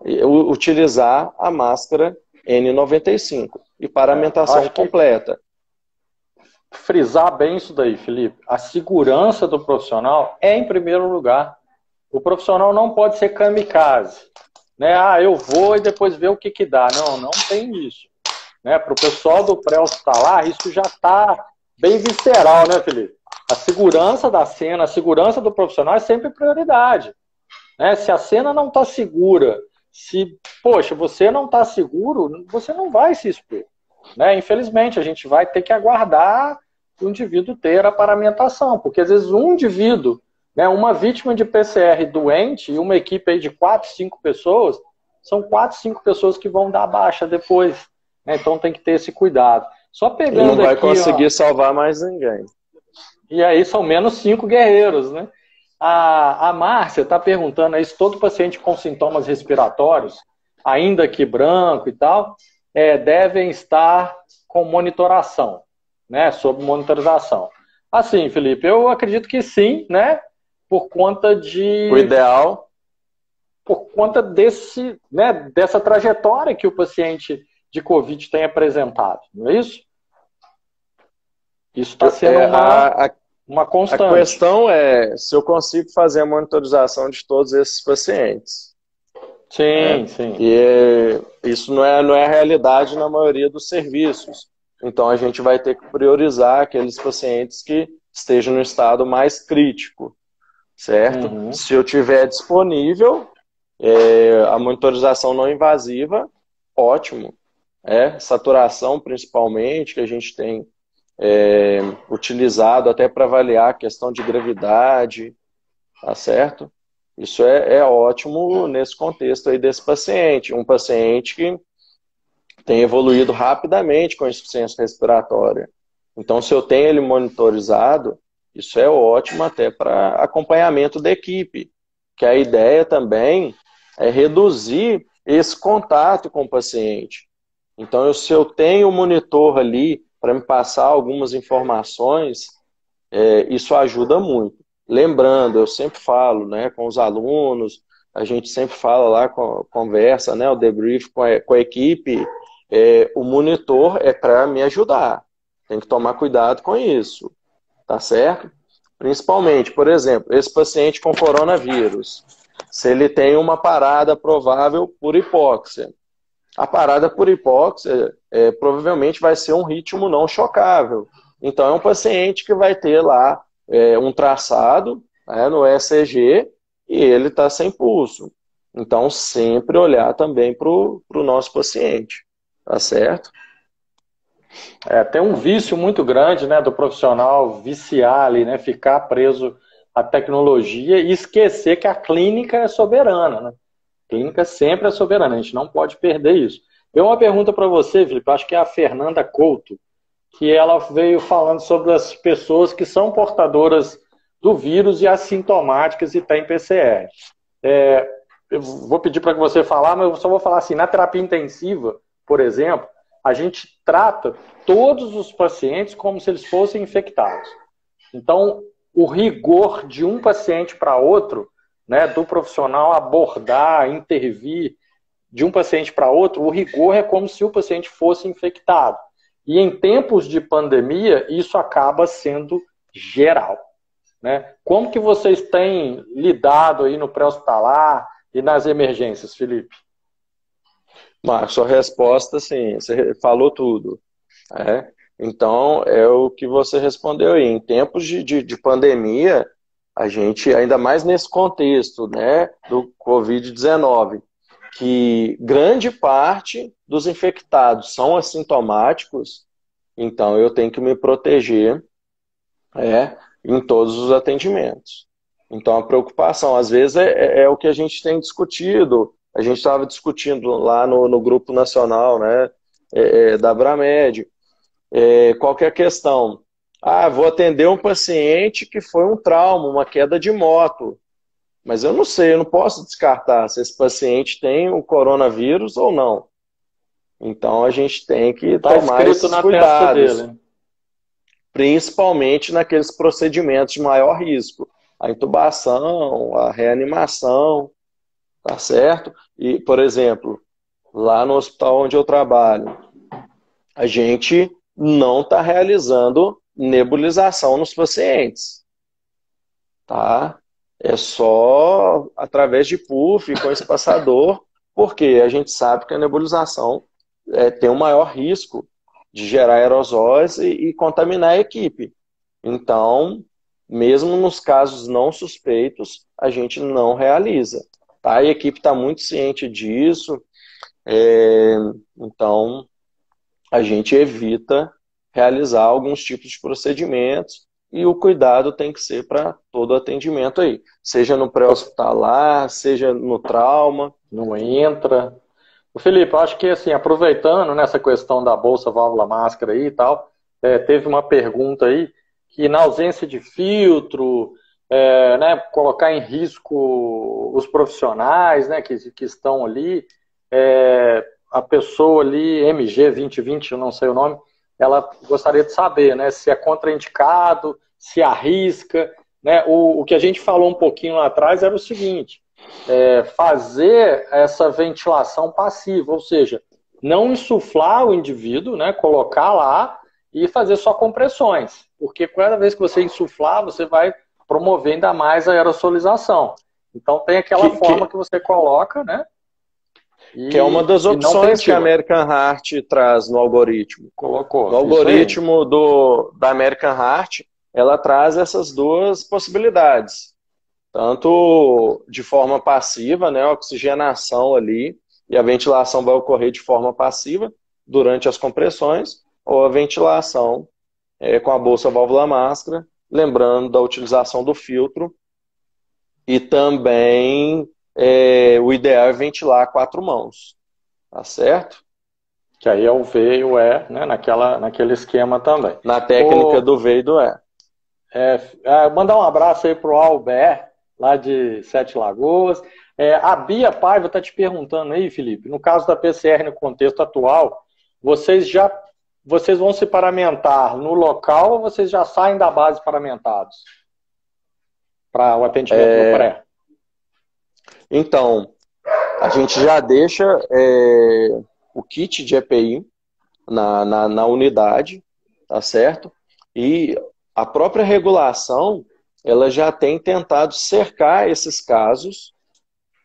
utilizar a máscara N95 e paramentação completa. Frisar bem isso daí, Felipe. A segurança do profissional é em primeiro lugar. O profissional não pode ser kamikaze. Né? Eu vou e depois ver o que dá. Não tem isso. Né? Para o pessoal do pré-hospitalar, isso já está bem visceral, né, Felipe? A segurança da cena, a segurança do profissional é sempre prioridade. Né? Se a cena não está segura, você não está seguro, você não vai se expor. Né? Infelizmente, a gente vai ter que aguardar o indivíduo ter a paramentação, porque às vezes um indivíduo, né, uma vítima de PCR doente e uma equipe aí de 4, 5 pessoas, são 4, 5 pessoas que vão dar baixa depois. Né? Então tem que ter esse cuidado. Só pegando e não vai aqui, conseguir salvar mais ninguém. E aí são menos 5 guerreiros, né? A Márcia está perguntando aí se todo paciente com sintomas respiratórios ainda que branco e tal, devem estar com monitoração, né? Sob monitorização. Assim, Felipe, eu acredito que sim, né? Por conta O ideal. Por conta dessa trajetória que o paciente de Covid tem apresentado, não é isso? Isso está sendo uma constante. A questão é se eu consigo fazer a monitorização de todos esses pacientes. Sim, sim. E isso não é a realidade na maioria dos serviços. Então a gente vai ter que priorizar aqueles pacientes que estejam no estado mais crítico, certo? Uhum. Se eu tiver disponível a monitorização não invasiva, ótimo. Saturação principalmente, que a gente tem utilizado até para avaliar a questão de gravidade, tá certo? Isso é ótimo nesse contexto aí desse paciente. Um paciente que tem evoluído rapidamente com insuficiência respiratória. Então, se eu tenho ele monitorizado, isso é ótimo até para acompanhamento da equipe. Que a ideia também é reduzir esse contato com o paciente. Então, se eu tenho o monitor ali para me passar algumas informações, isso ajuda muito. Lembrando, eu sempre falo, né, com os alunos, a gente sempre fala lá, conversa, né, o debrief com a equipe, o monitor é para me ajudar. Tem que tomar cuidado com isso, tá certo? Principalmente, por exemplo, esse paciente com coronavírus, se ele tem uma parada provável por hipóxia. A parada por hipóxia provavelmente vai ser um ritmo não chocável. Então, é um paciente que vai ter lá um traçado, né, no ECG e ele está sem pulso. Então, sempre olhar também para o nosso paciente, tá certo? Tem um vício muito grande, né, do profissional viciar ali, né, ficar preso à tecnologia e esquecer que a clínica é soberana, né? A clínica sempre é soberana, a gente não pode perder isso. Eu tenho uma pergunta para você, Felipe, acho que é a Fernanda Couto, que ela veio falando sobre as pessoas que são portadoras do vírus e assintomáticas e têm PCR. Eu vou pedir para que você falar, mas eu só vou falar assim, na terapia intensiva, por exemplo, a gente trata todos os pacientes como se eles fossem infectados. Então, o rigor de um paciente para outro, né, do profissional abordar, intervir de um paciente para outro, o rigor é como se o paciente fosse infectado. E em tempos de pandemia, isso acaba sendo geral, né? Como que vocês têm lidado aí no pré-hospitalar e nas emergências, Felipe? Marcos, sua resposta, sim, você falou tudo. Então, é o que você respondeu aí. Em tempos de pandemia, a gente, ainda mais nesse contexto, né, do Covid-19, que grande parte dos infectados são assintomáticos, então eu tenho que me proteger em todos os atendimentos. Então, a preocupação, às vezes, é o que a gente tem discutido. A gente estava discutindo lá no grupo nacional, né, da Abramed. Qual que é a questão? Vou atender um paciente que foi um trauma, uma queda de moto. Mas eu não sei, eu não posso descartar se esse paciente tem o coronavírus ou não. Então, a gente tem que tomar esses cuidados. Dele. Principalmente naqueles procedimentos de maior risco. A intubação, a reanimação, tá certo? E, por exemplo, lá no hospital onde eu trabalho, a gente não está realizando nebulização nos pacientes, tá? É só através de puff, com espaçador, porque a gente sabe que a nebulização tem um maior risco de gerar aerosóis e contaminar a equipe. Então, mesmo nos casos não suspeitos, a gente não realiza. Tá? A equipe está muito ciente disso, então a gente evita realizar alguns tipos de procedimentos e o cuidado tem que ser para todo o atendimento aí, seja no pré-hospitalar, seja no trauma. Não entra. Felipe, eu acho que assim, aproveitando nessa questão da bolsa, válvula, máscara aí e tal, teve uma pergunta aí que na ausência de filtro, né, colocar em risco os profissionais, né, que estão ali, a pessoa ali, MG 2020, eu não sei o nome, ela gostaria de saber, né, se é contraindicado, se arrisca, né? O que a gente falou um pouquinho lá atrás era o seguinte, fazer essa ventilação passiva, ou seja, não insuflar o indivíduo, né, colocar lá e fazer só compressões, porque cada vez que você insuflar, você vai promover ainda mais a aerosolização. Então tem aquela forma que você coloca, né? Que é uma das opções que a American Heart traz no algoritmo. Colocou. No algoritmo da American Heart, ela traz essas duas possibilidades. Tanto de forma passiva, né, a oxigenação ali, e a ventilação vai ocorrer de forma passiva durante as compressões, ou a ventilação com a bolsa válvula máscara, lembrando da utilização do filtro, e também o ideal é ventilar a 4 mãos, tá certo? Que aí é o V e o E, né, naquele esquema também. Na técnica do V e do E. Mandar um abraço aí pro Albert, lá de Sete Lagoas. A Bia Paiva está te perguntando aí, Felipe, no caso da PCR no contexto atual, vocês vão se paramentar no local ou vocês já saem da base paramentados para o atendimento no pré? Então, a gente já deixa o kit de EPI na unidade, tá certo? E a própria regulação, ela já tem tentado cercar esses casos,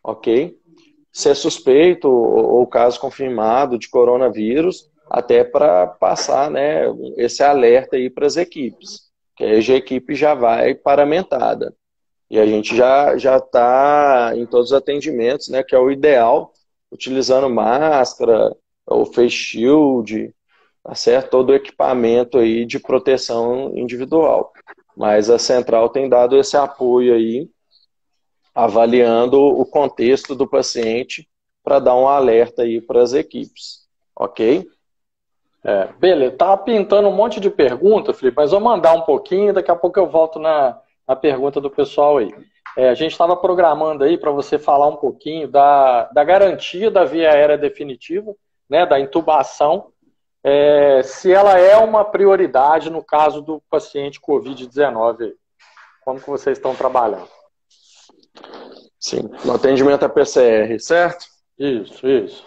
ok? Se é suspeito ou caso confirmado de coronavírus, até para passar, né, esse alerta aí para as equipes, que aí a equipe já vai paramentada. E a gente já está em todos os atendimentos, né, que é o ideal, utilizando máscara, o face shield, tá certo? Todo o equipamento aí de proteção individual. Mas a central tem dado esse apoio aí, avaliando o contexto do paciente para dar um alerta aí para as equipes, ok? Beleza, tá pintando um monte de perguntas, Felipe, mas vou mandar um pouquinho, daqui a pouco eu volto na pergunta do pessoal aí. A gente estava programando aí para você falar um pouquinho da garantia da via aérea definitiva, né, da intubação, se ela é uma prioridade no caso do paciente Covid-19. Como que vocês estão trabalhando? Sim, no atendimento à PCR, certo? Isso.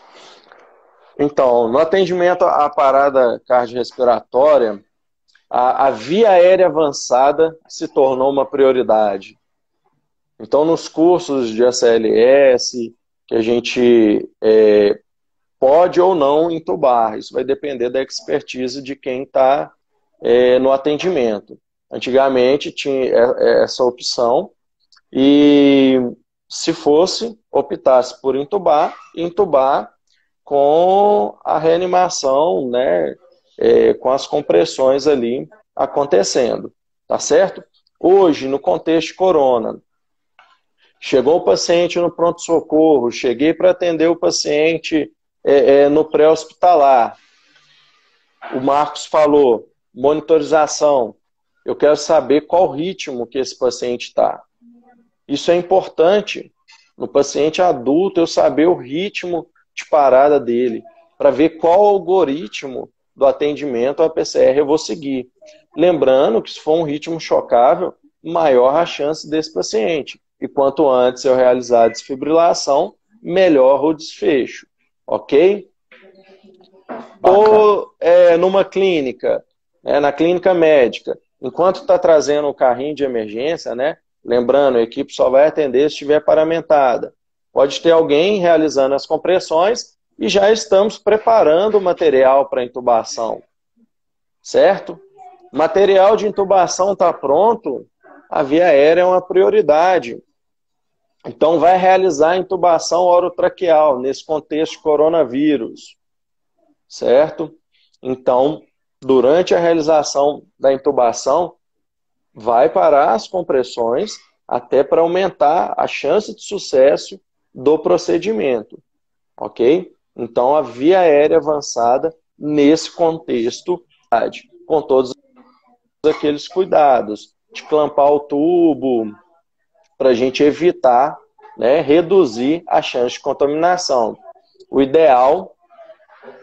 Então, no atendimento à parada cardiorrespiratória, a via aérea avançada se tornou uma prioridade. Então, nos cursos de ACLS, que a gente pode ou não intubar, isso vai depender da expertise de quem está no atendimento. Antigamente tinha essa opção e se optasse por intubar com a reanimação, né, com as compressões ali acontecendo, tá certo? Hoje, no contexto de corona, chegou o paciente no pronto-socorro, cheguei para atender o paciente no pré-hospitalar. O Marcos falou, monitorização. Eu quero saber qual ritmo que esse paciente está. Isso é importante no paciente adulto, eu saber o ritmo de parada dele, para ver qual algoritmo do atendimento a PCR eu vou seguir. Lembrando que se for um ritmo chocável, maior a chance desse paciente. E quanto antes eu realizar a desfibrilação, melhor o desfecho. Ok? Ou numa clínica, na clínica médica, enquanto está trazendo o carrinho de emergência, né? Lembrando, a equipe só vai atender se estiver paramentada. Pode ter alguém realizando as compressões e já estamos preparando o material para intubação. Certo? Material de intubação está pronto, a via aérea é uma prioridade. Então vai realizar a intubação orotraqueal nesse contexto de coronavírus. Certo? Então, durante a realização da intubação, vai parar as compressões até para aumentar a chance de sucesso do procedimento, ok? Então, a via aérea avançada nesse contexto, com todos aqueles cuidados, de clampar o tubo, para a gente evitar, né, reduzir a chance de contaminação. o ideal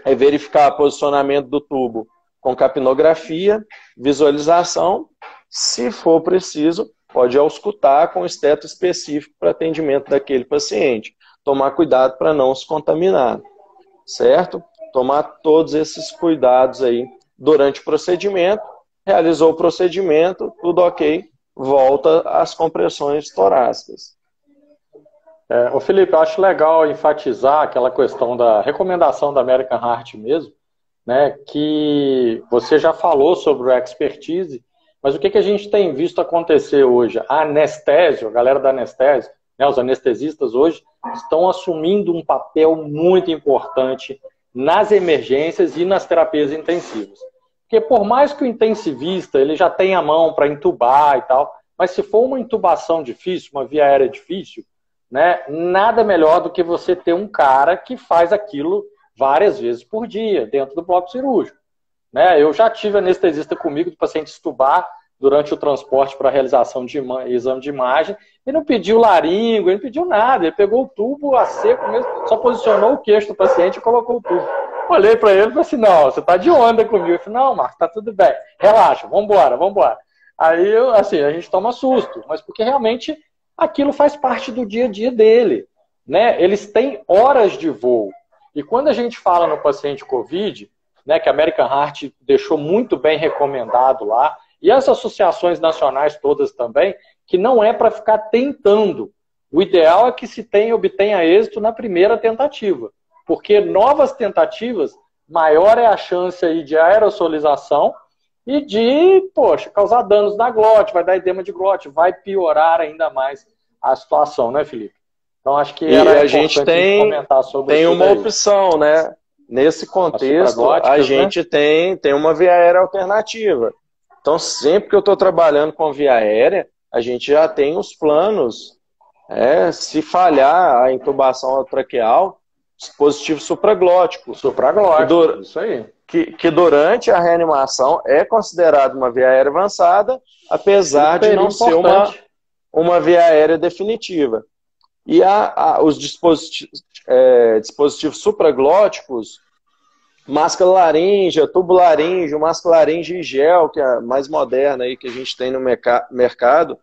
é verificar o posicionamento do tubo com capnografia, visualização. Se for preciso, pode auscultar com esteto específico para atendimento daquele paciente. Tomar cuidado para não se contaminar, certo? Tomar todos esses cuidados aí durante o procedimento. Realizou o procedimento, tudo ok, volta às compressões torácicas. Ô Felipe, eu acho legal enfatizar aquela questão da recomendação da American Heart mesmo, né, que você já falou sobre o expertise, mas o que a gente tem visto acontecer hoje? A anestésio, a galera da anestésio, né, os anestesistas hoje estão assumindo um papel muito importante nas emergências e nas terapias intensivas. Porque por mais que o intensivista ele já tenha a mão para intubar e tal, mas se for uma intubação difícil, uma via aérea difícil, né, nada melhor do que você ter um cara que faz aquilo várias vezes por dia, dentro do bloco cirúrgico. Né? Eu já tive anestesista comigo, do paciente estubar durante o transporte para a realização de exame de imagem, e não pediu laringo, ele não pediu nada, ele pegou o tubo a seco mesmo, só posicionou o queixo do paciente e colocou o tubo. Olhei para ele e falei assim, não, você tá de onda comigo. Eu falei, não, Marcos, tá tudo bem, relaxa, vambora, vambora. Aí, assim, a gente toma susto, mas porque realmente aquilo faz parte do dia a dia dele, né? Eles têm horas de voo. E quando a gente fala no paciente COVID, né, que a American Heart deixou muito bem recomendado lá, e as associações nacionais todas também, que não é para ficar tentando. O ideal é que se obtenha êxito na primeira tentativa. Porque novas tentativas, maior é a chance aí de aerosolização e de, poxa, causar danos na glote, vai dar edema de glote, vai piorar ainda mais a situação, né, Felipe? Então acho que era a gente comentar sobre tem isso uma daí. Opção, né? Nesse contexto, a gente, né, tem uma via aérea alternativa. Então, sempre que eu estou trabalhando com via aérea, a gente já tem os planos. Se falhar a intubação traqueal, dispositivo supraglótico. Supraglótico, isso aí. Que durante a reanimação é considerado uma via aérea avançada, apesar de não ser uma via aérea definitiva. E os dispositivos supraglóticos, máscara laríngea, tubo laríngeo, máscara laríngea e gel, que é a mais moderna aí que a gente tem no mercado,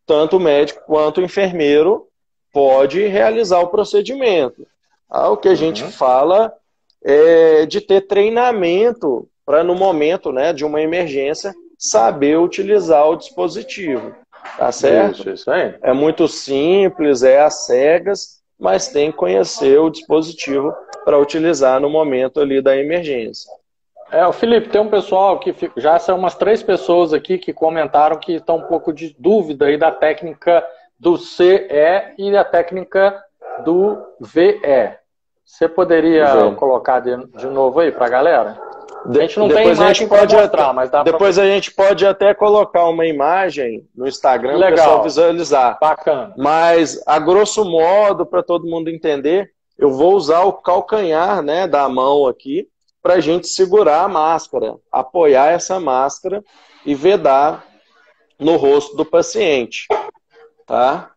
tanto o médico quanto o enfermeiro pode realizar o procedimento. O que a gente fala é de ter treinamento para, no momento, né, de uma emergência, saber utilizar o dispositivo. Tá certo? Isso aí. É muito simples, é às cegas, mas tem que conhecer o dispositivo para utilizar no momento ali da emergência. O Felipe, tem um pessoal que já são umas 3 pessoas aqui que comentaram que estão um pouco de dúvida aí da técnica do CE e da técnica do VE. Você poderia colocar de novo aí para a galera? A gente não tem imagem para mostrar, mas dá depois a gente pode até colocar uma imagem no Instagram para o pessoal visualizar. Bacana. Mas, a grosso modo, para todo mundo entender, eu vou usar o calcanhar, né, da mão aqui para a gente segurar a máscara, apoiar essa máscara e vedar no rosto do paciente. Tá?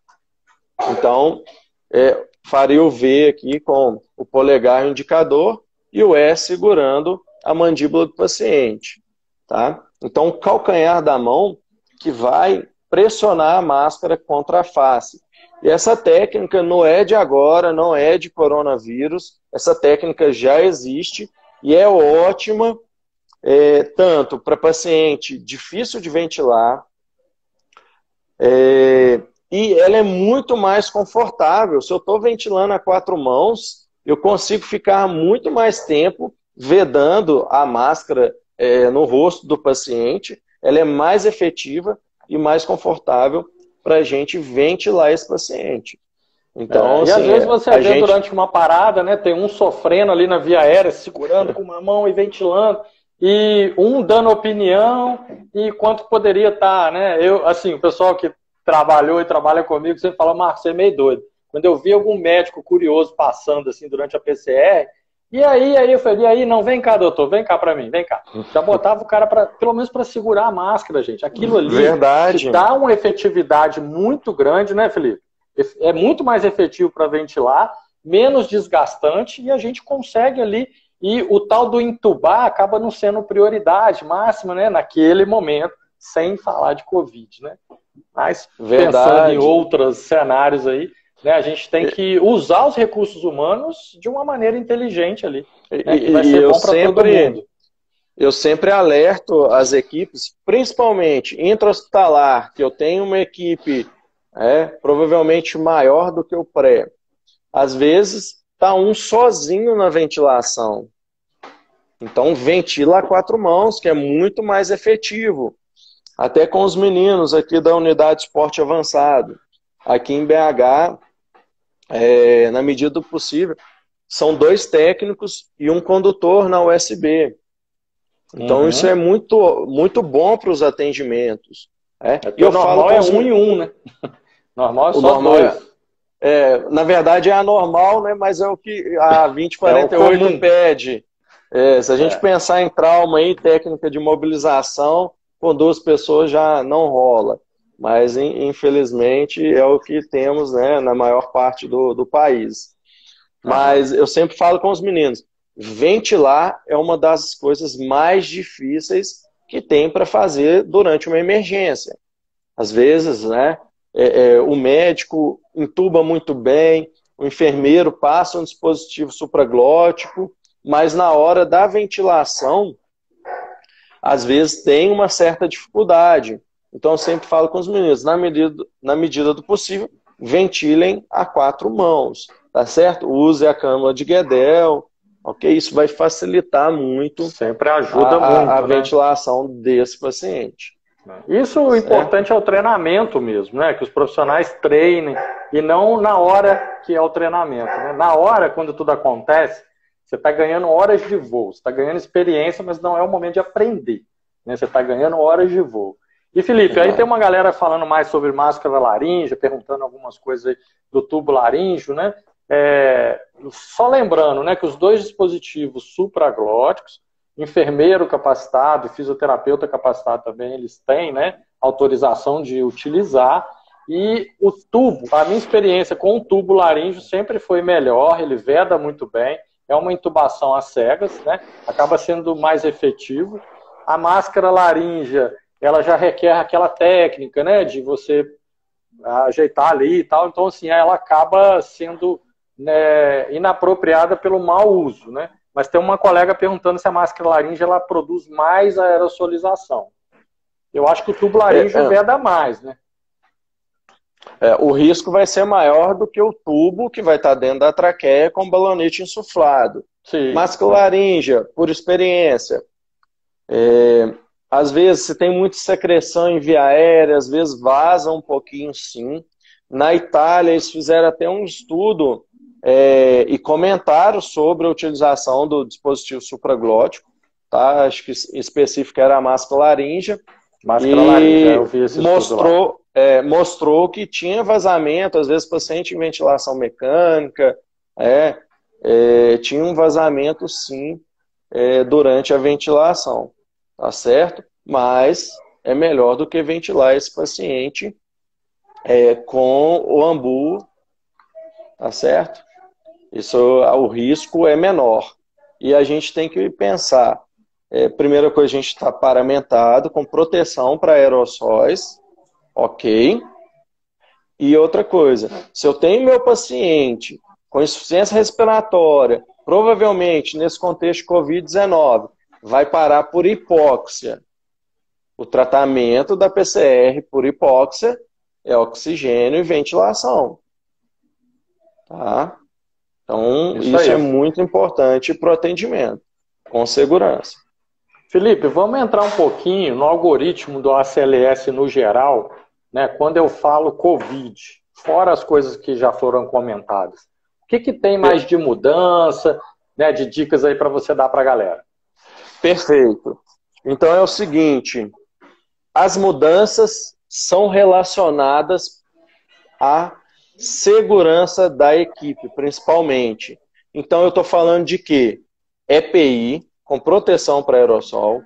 Então, faria o V aqui com o polegar e o indicador e o E segurando a mandíbula do paciente, tá? Então, o calcanhar da mão que vai pressionar a máscara contra a face. E essa técnica não é de agora, não é de coronavírus, essa técnica já existe e é ótima tanto para paciente difícil de ventilar e ela é muito mais confortável. Se eu estou ventilando a 4 mãos, eu consigo ficar muito mais tempo vedando a máscara no rosto do paciente. Ela é mais efetiva e mais confortável para a gente ventilar esse paciente. Então, e às vezes você vê durante uma parada, né, tem um sofrendo ali na via aérea, segurando com uma mão e ventilando, e um dando opinião, e quanto poderia estar, né? Assim, o pessoal que trabalhou e trabalha comigo sempre fala, Marcos, você é meio doido. Quando eu vi algum médico curioso passando assim durante a PCR, e aí eu falei, e aí, não, vem cá, doutor, vem cá pra mim, vem cá. Já botava o cara, pelo menos para segurar a máscara, gente. Aquilo ali te dá uma efetividade muito grande, né, Felipe? É muito mais efetivo para ventilar menos desgastante e a gente consegue ali, e o tal do entubar acaba não sendo prioridade máxima, né, naquele momento, sem falar de Covid, né? Mas pensando em outros cenários aí, né, a gente tem que usar os recursos humanos de uma maneira inteligente ali, né, que vai ser bom para todo mundo. Eu sempre alerto as equipes, principalmente intra-hospitalar, que eu tenho uma equipe provavelmente maior do que o pré. Às vezes, está um sozinho na ventilação. Então, ventila a 4 mãos, que é muito mais efetivo. Até com os meninos aqui da Unidade de Esporte Avançado. Aqui em BH, na medida do possível, são 2 técnicos e um condutor na USB. Então, isso é muito, muito bom para os atendimentos. E o normal é 1 em 1, né? Normal é só 2. Na verdade, é anormal, né? Mas é o que a 2048 pede. Se a gente pensar em trauma aí, técnica de mobilização, com 2 pessoas já não rola. Mas, infelizmente, é o que temos, né, na maior parte do país. Mas eu sempre falo com os meninos, ventilar é uma das coisas mais difíceis que tem para fazer durante uma emergência. Às vezes, né, o médico intuba muito bem, o enfermeiro passa um dispositivo supraglótico, mas na hora da ventilação, às vezes tem uma certa dificuldade. Então eu sempre falo com os meninos, na medida do possível, ventilem a 4 mãos, tá certo? Use a cânula de Guedel, ok? Isso vai facilitar muito, sempre ajuda muito, a ventilação desse paciente. Isso, o importante é o treinamento mesmo, né? Que os profissionais treinem e não na hora que é o treinamento, né? Na hora, quando tudo acontece, você está ganhando horas de voo, você está ganhando experiência, mas não é o momento de aprender, né? Você está ganhando horas de voo. E, Felipe, aí tem uma galera falando mais sobre máscara laríngea, perguntando algumas coisas aí do tubo laríngeo, né? Só lembrando, né, que os 2 dispositivos supraglóticos, enfermeiro capacitado e fisioterapeuta capacitado também, eles têm, né, autorização de utilizar. E o tubo, a minha experiência com o tubo laríngeo sempre foi melhor, ele veda muito bem, é uma intubação às cegas, né, acaba sendo mais efetivo. A máscara laríngea, ela já requer aquela técnica, né, de você ajeitar ali e tal, então assim, ela acaba sendo, né, inapropriada pelo mau uso, né? Mas tem uma colega perguntando se a máscara laríngea ela produz mais aerosolização. Eu acho que o tubo laríngeo veda mais, né? O risco vai ser maior do que o tubo que vai estar dentro da traqueia com balonete insuflado. Sim. Máscara laríngea, por experiência, às vezes se tem muita secreção em via aérea, às vezes vaza um pouquinho sim. Na Itália eles fizeram até um estudo e comentaram sobre a utilização do dispositivo supraglótico, tá? Acho que específico era a máscara laríngea. Máscara laríngea, eu vi esse estudo lá. Mostrou que tinha vazamento, às vezes paciente em ventilação mecânica, tinha um vazamento sim durante a ventilação, tá certo? Mas é melhor do que ventilar esse paciente com o ambu, tá certo? O risco é menor. E a gente tem que pensar, primeira coisa, a gente está paramentado com proteção para aerossóis, ok? E outra coisa, se eu tenho meu paciente com insuficiência respiratória, provavelmente nesse contexto de Covid-19, vai parar por hipóxia. O tratamento da PCR por hipóxia é oxigênio e ventilação. Tá? Então, isso é muito importante para o atendimento, com segurança. Felipe, vamos entrar um pouquinho no algoritmo do ACLS no geral, né, quando eu falo Covid, fora as coisas que já foram comentadas. O que tem mais de mudança, né, de dicas aí para você dar para a galera? Perfeito. Então é o seguinte, as mudanças são relacionadas à segurança da equipe, principalmente. Então eu estou falando de quê? EPI, com proteção para aerossol,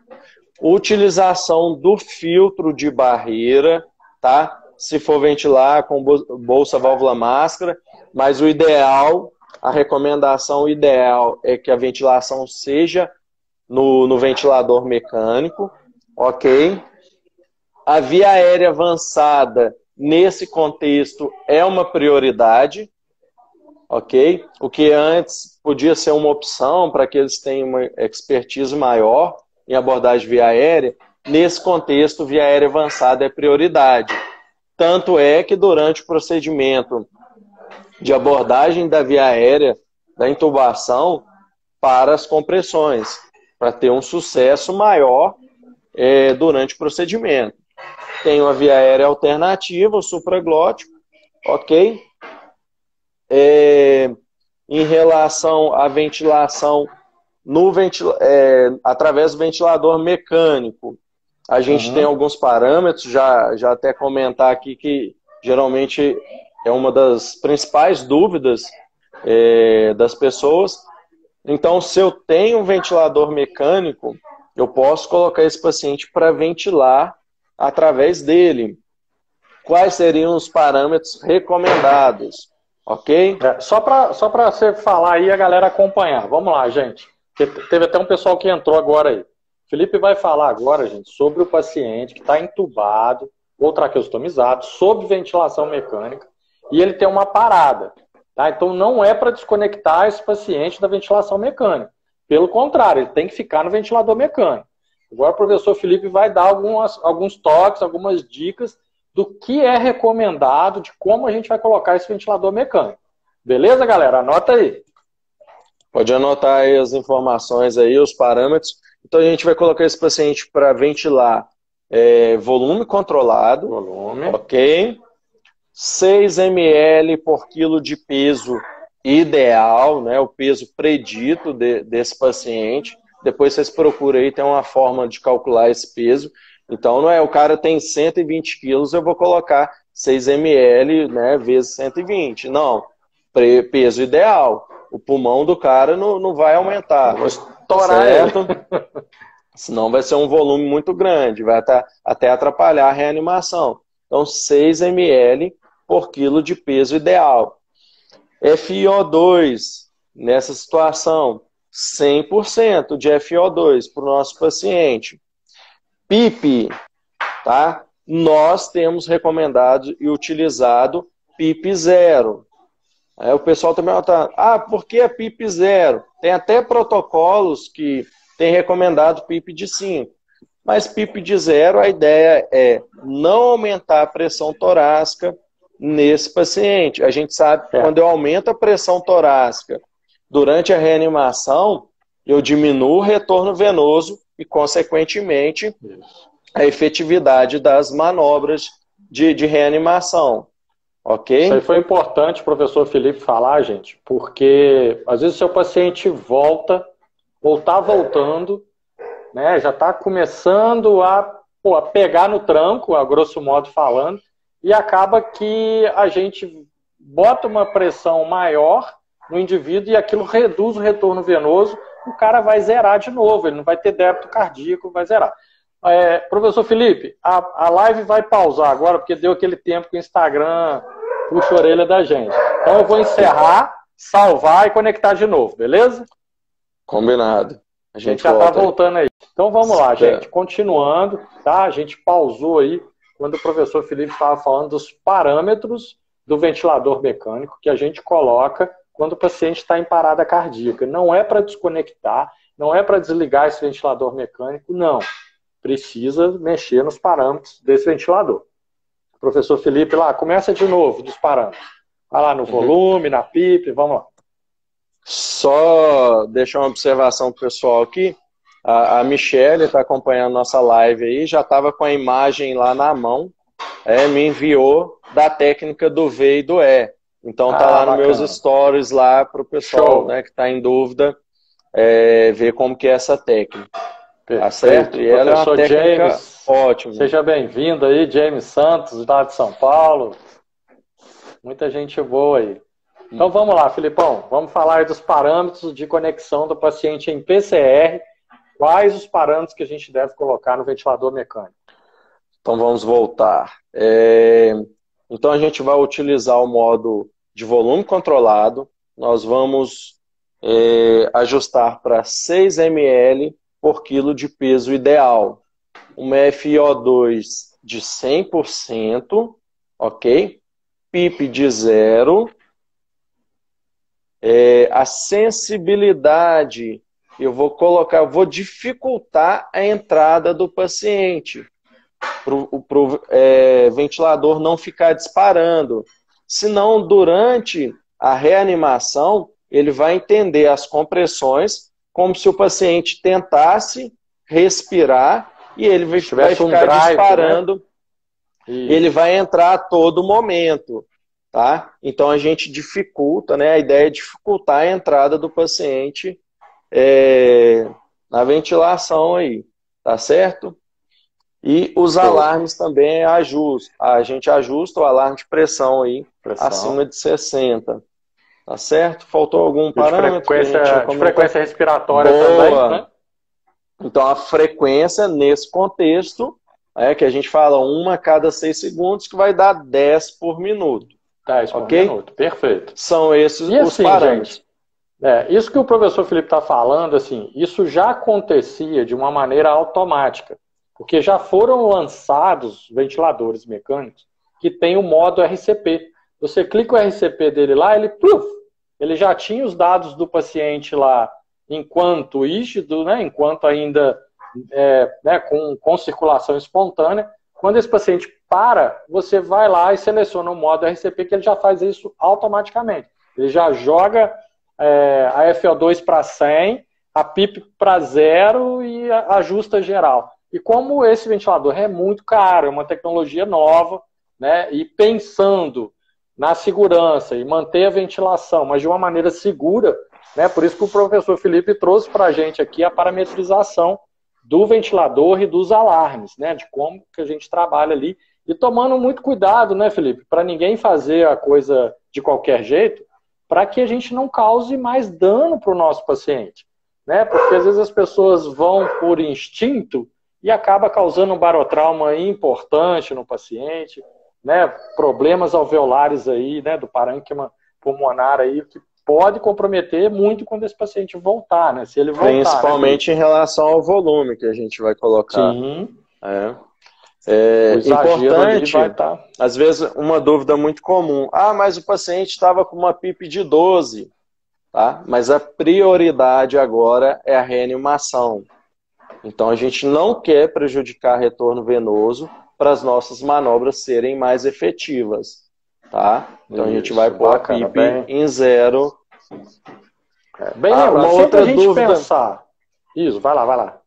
utilização do filtro de barreira, tá? Se for ventilar com bolsa, válvula, máscara, mas o ideal, a recomendação ideal é que a ventilação seja no ventilador mecânico, ok? A via aérea avançada, nesse contexto, é uma prioridade, ok? O que antes podia ser uma opção para aqueles que têm uma expertise maior em abordagem via aérea, nesse contexto, via aérea avançada é prioridade. Tanto é que durante o procedimento de abordagem da via aérea, da intubação, para as compressões, para ter um sucesso maior durante o procedimento. Tem uma via aérea alternativa, o supraglótico, ok? Em relação à ventilação através do ventilador mecânico, a gente tem alguns parâmetros, já até comentar aqui que geralmente é uma das principais dúvidas das pessoas. Então, se eu tenho um ventilador mecânico, eu posso colocar esse paciente para ventilar através dele. Quais seriam os parâmetros recomendados? Ok? Só para você falar aí e a galera acompanhar. Vamos lá, gente. Teve até um pessoal que entrou agora aí. Felipe vai falar agora, gente, sobre o paciente que está entubado ou traqueostomizado, sob ventilação mecânica, e ele tem uma parada. Tá? Então não é para desconectar esse paciente da ventilação mecânica. Pelo contrário, ele tem que ficar no ventilador mecânico. Agora o professor Felipe vai dar alguns toques, algumas dicas do que é recomendado, de como a gente vai colocar esse ventilador mecânico. Beleza, galera? Anota aí. Pode anotar aí as informações aí, os parâmetros. Então a gente vai colocar esse paciente para ventilar volume controlado. Volume. Ok. 6 ml por quilo de peso ideal, né? O peso predito desse paciente. Depois vocês procuram aí, tem uma forma de calcular esse peso. Então não é o cara tem 120 quilos, eu vou colocar 6 ml, né, vezes 120. Não, peso ideal. O pulmão do cara não vai aumentar. Vou estourar, certo? Senão vai ser um volume muito grande, vai até atrapalhar a reanimação. Então 6 ml por quilo de peso ideal. FiO2, nessa situação, 100% de FiO2 para o nosso paciente. PIP, tá? Nós temos recomendado e utilizado PIP zero. Aí o pessoal também está, por que PIP zero? Tem até protocolos que têm recomendado PIP de 5. Mas PIP de zero, a ideia é não aumentar a pressão torácica nesse paciente. A gente sabe que quando eu aumento a pressão torácica durante a reanimação, eu diminuo o retorno venoso e, consequentemente, a efetividade das manobras de reanimação. Ok? Isso aí foi importante o professor Felipe falar, gente, porque às vezes o seu paciente volta, ou está voltando, né, já está começando a pegar no tranco, a grosso modo falando, e acaba que a gente bota uma pressão maior no indivíduo e aquilo reduz o retorno venoso, o cara vai zerar de novo, ele não vai ter débito cardíaco, vai zerar. Professor Felipe, a live vai pausar agora, porque deu aquele tempo que o Instagram puxa a orelha da gente. Então eu vou encerrar, salvar e conectar de novo, beleza? Combinado. A gente já está voltando aí. Então vamos lá, gente. Continuando, tá? A gente pausou aí quando o professor Felipe estava falando dos parâmetros do ventilador mecânico que a gente coloca quando o paciente está em parada cardíaca. Não é para desconectar, não é para desligar esse ventilador mecânico, não. Precisa mexer nos parâmetros desse ventilador. Professor Felipe, lá, começa de novo dos parâmetros. Vai lá no volume, na PIP, vamos lá. Só deixar uma observação pro pessoal aqui. A Michelle está acompanhando nossa live aí, já estava com a imagem lá na mão, me enviou da técnica do V e do E. Então tá lá nos meus stories lá para o pessoal, né, que está em dúvida ver como que é essa técnica. Perfeito. Tá certo? E ela é uma técnica James, ótima. Seja bem-vindo aí, James Santos, lá de São Paulo. Muita gente boa aí. Então vamos lá, Filipão. Vamos falar aí dos parâmetros de conexão do paciente em PCR. Quais os parâmetros que a gente deve colocar no ventilador mecânico? Então vamos voltar. Então a gente vai utilizar o modo de volume controlado, nós vamos ajustar para 6 ml por quilo de peso ideal. Uma FiO2 de 100%, ok? PIP de 0. A sensibilidade, eu vou dificultar a entrada do paciente para o ventilador não ficar disparando. Senão, durante a reanimação, ele vai entender as compressões como se o paciente tentasse respirar e ele vai ficar disparando. Né? Ele vai entrar a todo momento. Tá? Então a gente dificulta, né? A ideia é dificultar a entrada do paciente na ventilação aí, tá certo? E os alarmes também a gente ajusta o alarme de pressão aí acima de 60, tá certo? Faltou algum parâmetro? De frequência respiratória também, né? Então a frequência nesse contexto que a gente fala 1 a cada 6 segundos, que vai dar 10 por minuto. 10 por minuto, perfeito. São esses os parâmetros. Gente, isso que o professor Felipe está falando, assim, isso já acontecia de uma maneira automática, porque já foram lançados ventiladores mecânicos que tem o modo RCP. Você clica o RCP dele lá, ele já tinha os dados do paciente lá enquanto rígido, né, enquanto ainda com circulação espontânea. Quando esse paciente para, você vai lá e seleciona o modo RCP, que ele já faz isso automaticamente. Ele já joga a FO2 para 100, a PIP para 0 e ajusta geral. E como esse ventilador é muito caro, é uma tecnologia nova, né, e pensando na segurança e manter a ventilação, mas de uma maneira segura, né, por isso que o professor Felipe trouxe para a gente aqui a parametrização do ventilador e dos alarmes, né, de como que a gente trabalha ali, e tomando muito cuidado, né, Felipe, para ninguém fazer a coisa de qualquer jeito, para que a gente não cause mais dano para o nosso paciente, né, porque às vezes as pessoas vão por instinto e acaba causando um barotrauma importante no paciente, né, problemas alveolares aí, né, do parênquima pulmonar aí, que pode comprometer muito quando esse paciente voltar, né? Se ele voltar, principalmente, né, em relação ao volume que a gente vai colocar. Sim. Importante, às vezes, uma dúvida muito comum. Mas o paciente estava com uma PIP de 12, tá? Mas a prioridade agora é a reanimação. Então, a gente não quer prejudicar retorno venoso para as nossas manobras serem mais efetivas. Tá? Então a gente vai pôr a PIP em 0. Bem lembrado, uma outra dúvida. Pensar. Isso, vai lá.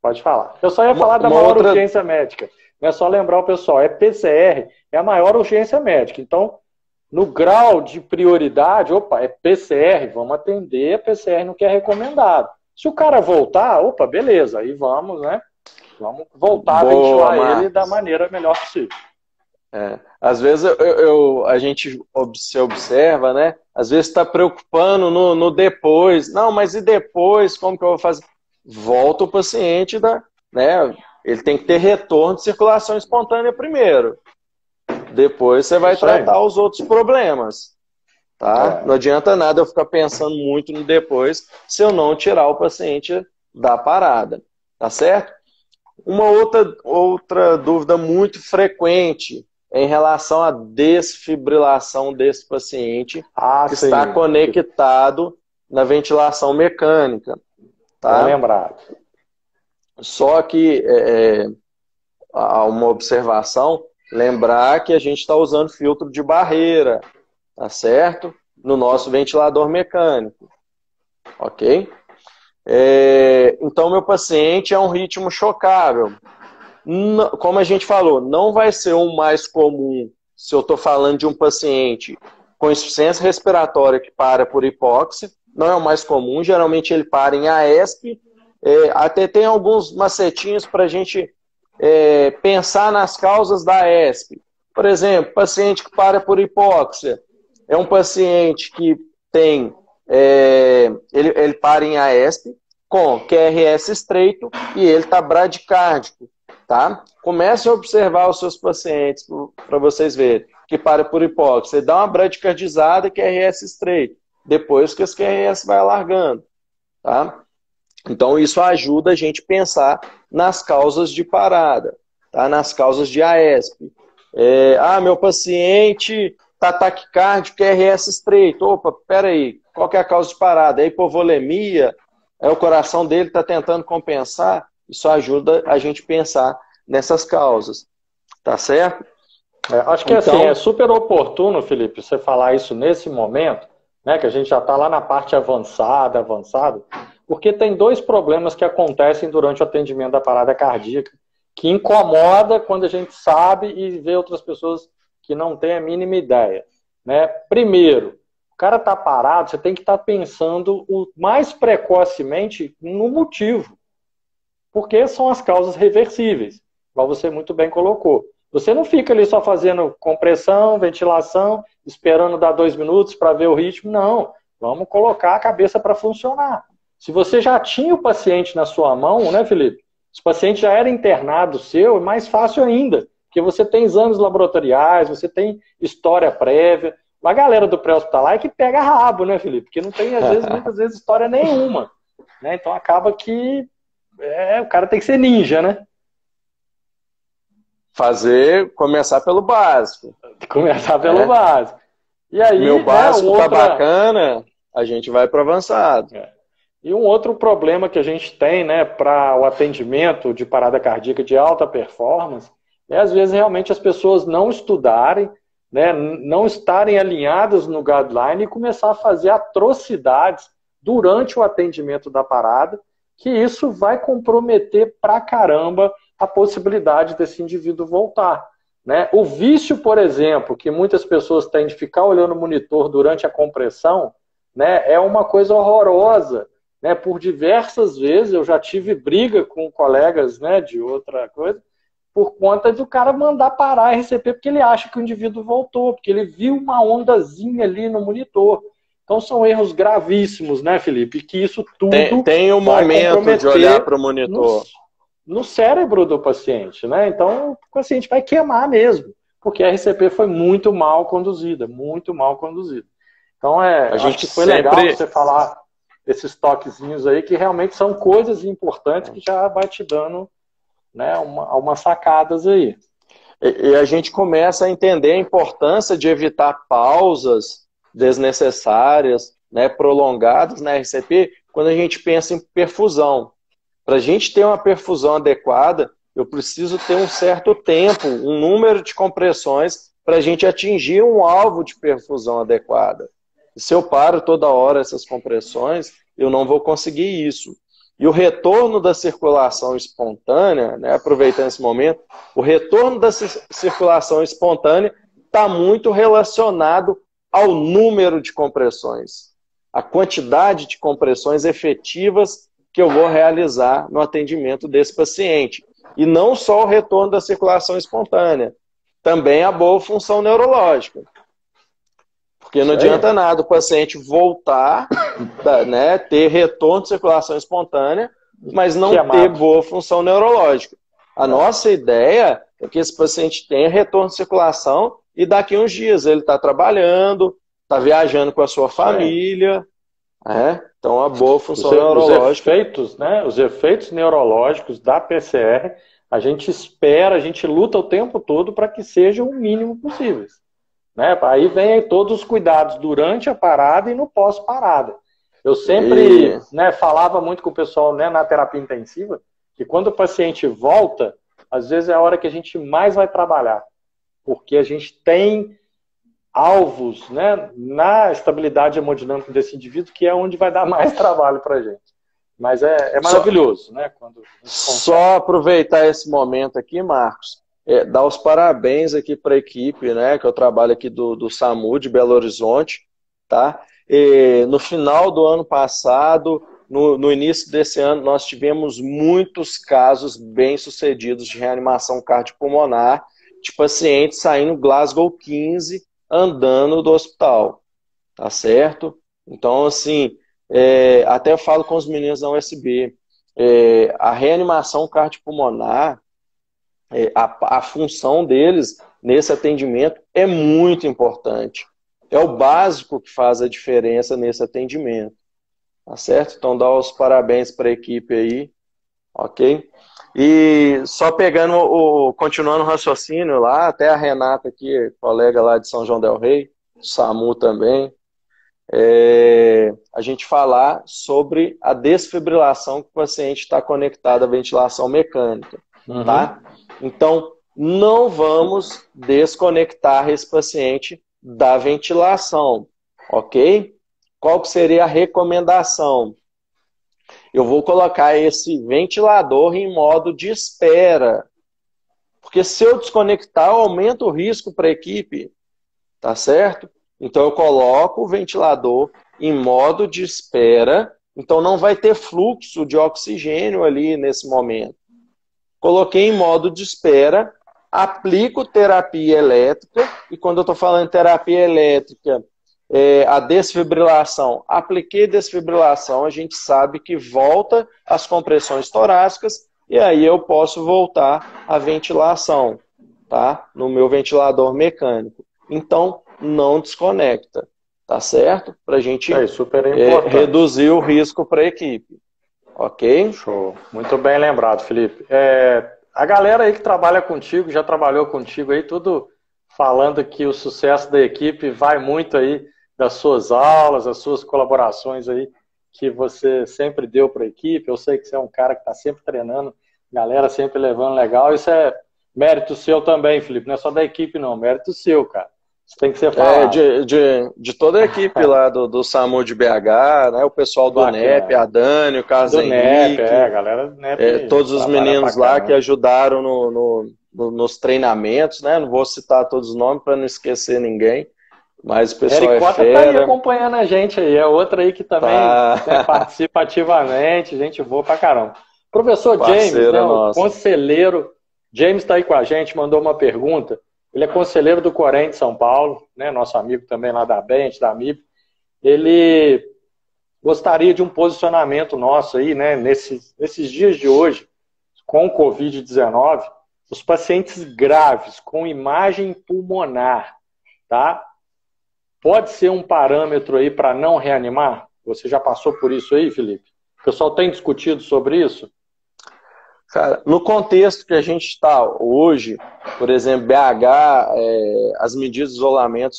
Pode falar. Eu só ia falar da maior urgência médica. Não é só lembrar o pessoal, PCR é a maior urgência médica. Então, no grau de prioridade, é PCR, vamos atender a PCR no que é recomendado. Se o cara voltar, beleza, aí vamos, né? Vamos voltar a ventilar ele da maneira melhor possível. Às vezes a gente se observa, né? Às vezes está preocupando no depois. Não, mas e depois? Como que eu vou fazer? Volta o paciente, né? Ele tem que ter retorno de circulação espontânea primeiro. Depois você vai tratar os outros problemas. Tá? Não adianta nada eu ficar pensando muito no depois se eu não tirar o paciente da parada. Tá certo? Uma outra dúvida muito frequente em relação à desfibrilação desse paciente que está conectado na ventilação mecânica. Tá? Lembrado. Só que há uma observação, lembrar que a gente está usando filtro de barreira, tá certo? No nosso ventilador mecânico. Ok? Então, meu paciente é um ritmo chocável. Como a gente falou, não vai ser o mais comum se eu estou falando de um paciente com insuficiência respiratória que para por hipóxia. Não é o mais comum, geralmente ele para em AESP. Até tem alguns macetinhos para a gente pensar nas causas da AESP. Por exemplo, paciente que para por hipóxia é um paciente que tem, ele para em AESP com QRS estreito e ele está bradicárdico. Tá? Comece a observar os seus pacientes para vocês verem que para por hipóxia. Você dá uma bradicardizada, QRS estreito. depois que esse QRS vai alargando, tá? Então, isso ajuda a gente a pensar nas causas de parada, tá? Nas causas de AESP. Meu paciente está taquicárdio, QRS estreito. Opa, peraí, qual que é a causa de parada? É hipovolemia? O coração dele está tentando compensar? Isso ajuda a gente a pensar nessas causas, tá certo? Acho que assim, é super oportuno, Felipe, você falar isso nesse momento, né, que a gente já está lá na parte avançada, porque tem dois problemas que acontecem durante o atendimento da parada cardíaca, que incomoda quando a gente sabe e vê outras pessoas que não têm a mínima ideia. Né? Primeiro, o cara está parado, você tem que estar pensando o mais precocemente no motivo, porque são as causas reversíveis, igual você muito bem colocou. Você não fica ali só fazendo compressão, ventilação, esperando dar 2 minutos para ver o ritmo, não. Vamos colocar a cabeça para funcionar. Se você já tinha o paciente na sua mão, né, Felipe? Se o paciente já era internado seu, é mais fácil ainda, porque você tem exames laboratoriais, você tem história prévia. A galera do pré-hospitalar é que pega rabo, né, Felipe? Porque não tem, às vezes, muitas vezes, história nenhuma. Né? Então acaba que o cara tem que ser ninja, né? Começar pelo básico. Começar pelo básico. E aí, meu básico tá bacana, a gente vai para avançado. E um outro problema que a gente tem, né, para o atendimento de parada cardíaca de alta performance, é às vezes realmente as pessoas não estudarem, né, não estarem alinhadas no guideline e começar a fazer atrocidades durante o atendimento da parada, que isso vai comprometer pra caramba a possibilidade desse indivíduo voltar. Né? O vício, por exemplo, que muitas pessoas têm de ficar olhando o monitor durante a compressão, né, é uma coisa horrorosa. Né? Por diversas vezes eu já tive briga com colegas, né, de outra coisa, por conta do cara mandar parar a RCP porque ele acha que o indivíduo voltou, porque ele viu uma ondazinha ali no monitor. Então são erros gravíssimos, né, Felipe? Que isso tudo tem um momento de olhar para o monitor. No cérebro do paciente, né? Então o paciente vai queimar mesmo, porque a RCP foi muito mal conduzida, muito mal conduzida. Então acho que foi legal você falar esses toquezinhos aí, que realmente são coisas importantes que já vai te dando, né, umas sacadas aí. E a gente começa a entender a importância de evitar pausas desnecessárias, né, prolongadas na RCP, quando a gente pensa em perfusão. Para a gente ter uma perfusão adequada, eu preciso ter um certo tempo, um número de compressões para a gente atingir um alvo de perfusão adequada. E se eu paro toda hora essas compressões, eu não vou conseguir isso. E o retorno da circulação espontânea, né, aproveitando esse momento, o retorno da circulação espontânea está muito relacionado ao número de compressões, a quantidade de compressões efetivas que eu vou realizar no atendimento desse paciente. E não só o retorno da circulação espontânea, também a boa função neurológica. Porque não adianta nada o paciente voltar, né, ter retorno de circulação espontânea, mas não ter boa função neurológica. A nossa ideia é que esse paciente tenha retorno de circulação e daqui a uns dias ele está trabalhando, está viajando com a sua família. Então, a boa função neurológica. Os efeitos neurológicos da PCR, a gente espera, a gente luta o tempo todo para que sejam o mínimo possíveis. Né? Aí vem todos os cuidados durante a parada e no pós-parada. Eu sempre falava muito com o pessoal, né, na terapia intensiva, que quando o paciente volta, às vezes é a hora que a gente mais vai trabalhar. Porque a gente tem alvos, né, na estabilidade hemodinâmica desse indivíduo, que é onde vai dar mais trabalho para a gente. Mas é maravilhoso, né? Só aproveitar esse momento aqui, Marcos, dar os parabéns aqui para a equipe, né, que eu trabalho aqui do SAMU de Belo Horizonte, tá? E no final do ano passado, no início desse ano, nós tivemos muitos casos bem-sucedidos de reanimação cardiopulmonar, de pacientes saindo Glasgow 15, andando do hospital, tá certo? Então, assim, até eu falo com os meninos da USB, a reanimação cardiopulmonar, a função deles nesse atendimento é muito importante. é o básico que faz a diferença nesse atendimento. Tá certo? Então, dá os parabéns para a equipe aí, ok? E só pegando, continuando o raciocínio lá, até a Renata aqui, colega lá de São João del Rei, do SAMU também, a gente falar sobre a desfibrilação que o paciente está conectado à ventilação mecânica, tá? Então, não vamos desconectar esse paciente da ventilação, ok? Qual que seria a recomendação? Eu vou colocar esse ventilador em modo de espera. Porque se eu desconectar, eu aumento o risco para a equipe. Tá certo? Então eu coloco o ventilador em modo de espera. Então não vai ter fluxo de oxigênio ali nesse momento. Coloquei em modo de espera, aplico terapia elétrica. E quando eu estou falando terapia elétrica, a desfibrilação, apliquei desfibrilação, a gente sabe que volta as compressões torácicas e aí eu posso voltar à ventilação, tá? No meu ventilador mecânico. Então, não desconecta, tá certo? Para a gente reduzir o risco para a equipe, ok? Show, muito bem lembrado, Felipe. A galera aí que trabalha contigo, já trabalhou contigo aí, tudo falando que o sucesso da equipe vai muito aí das suas aulas, das suas colaborações aí que você sempre deu para a equipe. Eu sei que você é um cara que está sempre treinando, galera sempre levando legal. Isso é mérito seu também, Felipe. Não é só da equipe, não. Mérito seu, cara. Isso tem que ser falado. De toda a equipe lá do SAMU de BH, né? O pessoal do NEP, a Dani, o Carlos Henrique. A galera do NEP. Todos os meninos lá que ajudaram nos treinamentos, né? Não vou citar todos os nomes para não esquecer ninguém. Mas o pessoal Eric Cota fera. tá aí acompanhando a gente aí. É outra aí que também participa ativamente. Gente boa pra caramba. Professor James, né, o conselheiro. James está aí com a gente, mandou uma pergunta. Ele é conselheiro do Corém de São Paulo, né, nosso amigo também lá da BENT, da MIB. Ele gostaria de um posicionamento nosso aí, né, nesses dias de hoje, com o Covid-19, os pacientes graves com imagem pulmonar, tá? Pode ser um parâmetro aí para não reanimar? Você já passou por isso aí, Felipe? O pessoal tem discutido sobre isso? Cara, no contexto que a gente está hoje, por exemplo, BH, as medidas de isolamento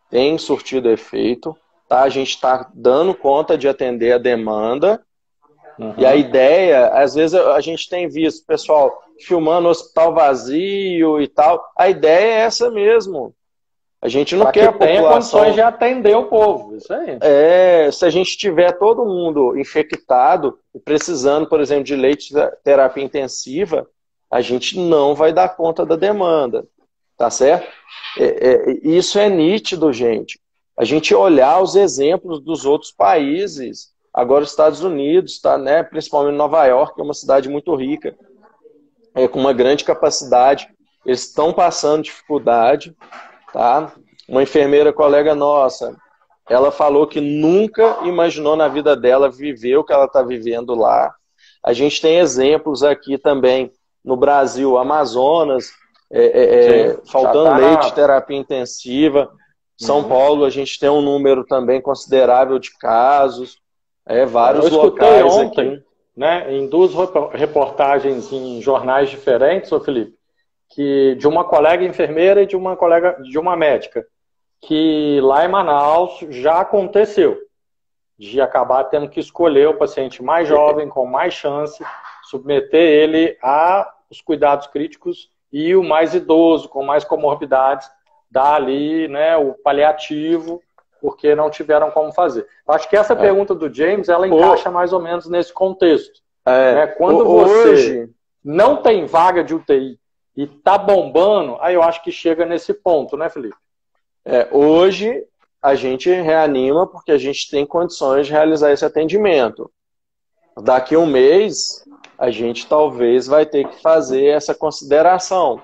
têm surtido efeito, tá? A gente está dando conta de atender a demanda. E a ideia, às vezes a gente tem visto o pessoal filmando hospital vazio e tal. A ideia é essa mesmo. A gente não quer a população... tenha condições de atender o povo, isso aí. Se a gente tiver todo mundo infectado e precisando, por exemplo, de leite de terapia intensiva, a gente não vai dar conta da demanda, tá certo? Isso é nítido, gente. A gente olhar os exemplos dos outros países, agora os Estados Unidos, tá, né? Principalmente Nova York, que é uma cidade muito rica, com uma grande capacidade, eles estão passando dificuldade. Tá? Uma enfermeira colega nossa, ela falou que nunca imaginou na vida dela viver o que ela está vivendo lá. A gente tem exemplos aqui também no Brasil, Amazonas, faltando leite de terapia intensiva. São Paulo, a gente tem um número também considerável de casos. Vários locais ontem, aqui. Né, em duas reportagens em jornais diferentes, ô Felipe, de uma colega enfermeira e de uma médica, que lá em Manaus já aconteceu de acabar tendo que escolher o paciente mais jovem, com mais chance, submeter ele aos cuidados críticos, e o mais idoso, com mais comorbidades, dar ali, né, o paliativo, porque não tiveram como fazer. Eu acho que essa pergunta do James, ela encaixa mais ou menos nesse contexto. Né? Quando você não tem vaga de UTI e tá bombando, aí eu acho que chega nesse ponto, né, Felipe? Hoje a gente reanima porque a gente tem condições de realizar esse atendimento. Daqui a um mês, a gente talvez vai ter que fazer essa consideração,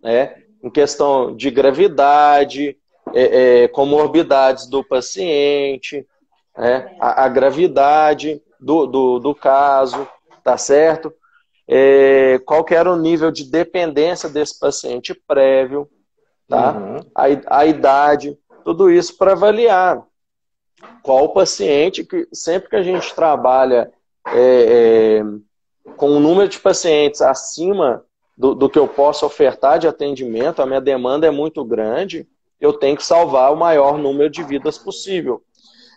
né? Em questão de gravidade, comorbidades do paciente, né? A gravidade do caso, tá certo? Qual que era o nível de dependência desse paciente prévio, tá? A idade. tudo isso para avaliar qual o paciente, que sempre que a gente trabalha com um número de pacientes acima do que eu posso ofertar de atendimento, a minha demanda é muito grande, eu tenho que salvar o maior número de vidas possível.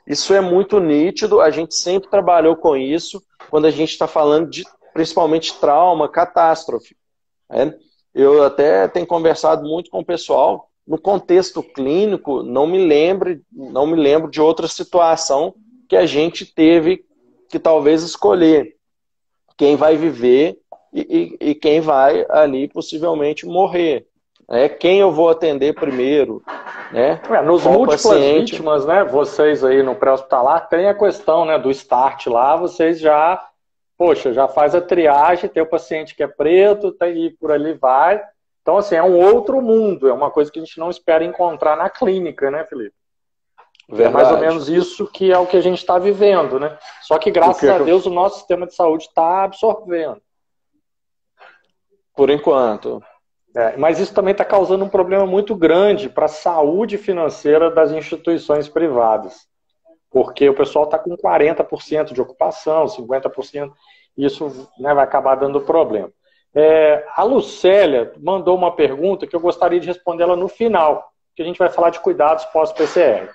Isso é muito nítido, a gente sempre trabalhou com isso quando a gente está falando de, principalmente, trauma, catástrofe. Né? Eu até tenho conversado muito com o pessoal, no contexto clínico, não me lembro de outra situação que a gente teve que talvez escolher quem vai viver e quem vai ali possivelmente morrer. Quem eu vou atender primeiro. Né? Nos múltiplas vítimas, né? Vocês aí no pré-hospitalar tem a questão, né, do start lá, vocês já faz a triagem, tem o paciente que é preto, e por ali vai. Então, assim, é um outro mundo, é uma coisa que a gente não espera encontrar na clínica, né, Felipe? Verdade. É mais ou menos isso que é o que a gente está vivendo, né? Só que, graças a Deus, o nosso sistema de saúde está absorvendo. Por enquanto. Mas isso também está causando um problema muito grande para a saúde financeira das instituições privadas. Porque o pessoal está com 40% de ocupação, 50%, e isso, né, vai acabar dando problema. A Lucélia mandou uma pergunta que eu gostaria de responder ela no final, que a gente vai falar de cuidados pós-PCR.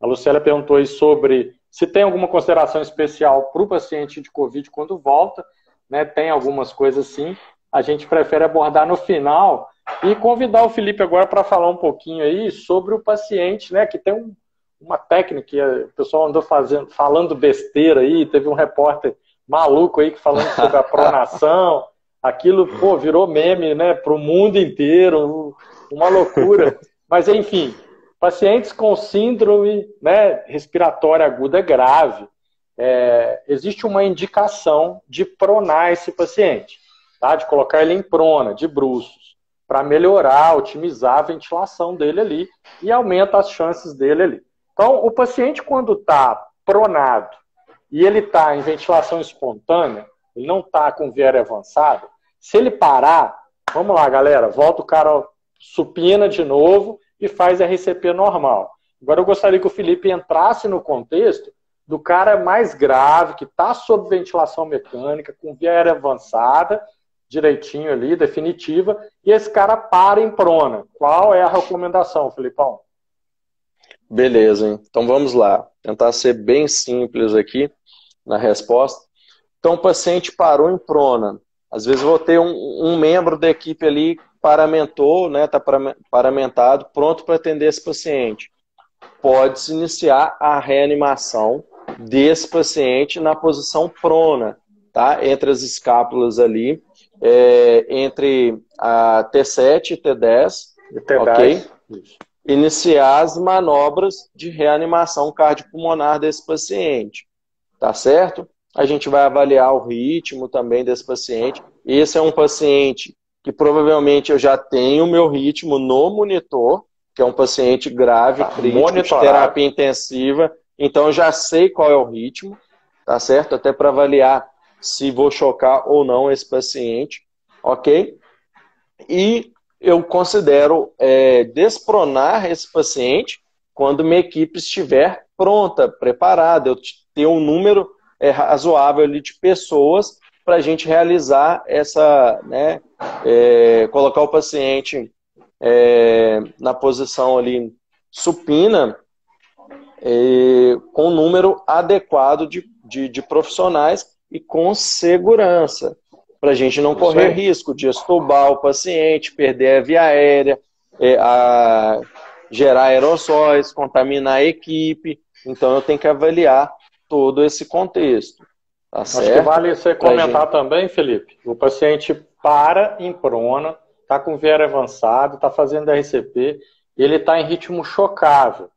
A Lucélia perguntou aí sobre se tem alguma consideração especial para o paciente de Covid quando volta, né? Tem algumas coisas sim. A gente prefere abordar no final e convidar o Felipe agora para falar um pouquinho aí sobre o paciente, né? Que tem uma técnica que o pessoal andou falando besteira aí, teve um repórter maluco aí falando sobre a pronação, aquilo, virou meme, né? Para o mundo inteiro, uma loucura. Mas, enfim, pacientes com síndrome, né, respiratória aguda grave, existe uma indicação de pronar esse paciente. Tá? De colocar ele em prona, de bruços, para melhorar, otimizar a ventilação dele ali e aumenta as chances dele ali. Então, o paciente, quando está pronado e ele está em ventilação espontânea, ele não está com viéria avançada, se ele parar, vamos lá, galera, volta o cara supina de novo e faz RCP normal. Agora, eu gostaria que o Felipe entrasse no contexto do cara mais grave, que está sob ventilação mecânica, com viéria avançada, direitinho ali, definitiva, e esse cara para em prona. Qual é a recomendação, Felipão? Beleza, hein? Então vamos lá. Tentar ser bem simples aqui na resposta. Então o paciente parou em prona. Às vezes eu vou ter um membro da equipe ali paramentou, né? Está paramentado, pronto para atender esse paciente. Pode-se iniciar a reanimação desse paciente na posição prona, tá? Entre as escápulas ali, entre a T7 e T10, ok? Iniciar as manobras de reanimação cardiopulmonar desse paciente, tá certo? A gente vai avaliar o ritmo também desse paciente. Esse é um paciente que provavelmente eu já tenho o meu ritmo no monitor, que é um paciente grave, crítico, de terapia intensiva, então eu já sei qual é o ritmo, tá certo? Até para avaliar se vou chocar ou não esse paciente, ok? E eu considero despronar esse paciente quando minha equipe estiver pronta, preparada, eu ter um número razoável ali de pessoas para a gente realizar essa, né, colocar o paciente na posição ali supina, com um número adequado de profissionais e com segurança, para a gente não correr risco de extubar o paciente, perder a via aérea, gerar aerossóis, contaminar a equipe. Então eu tenho que avaliar todo esse contexto. Tá certo? Acho que vale você comentar também, Felipe. O paciente para em prona, está com viéria avançado, está fazendo RCP, e ele está em ritmo chocável.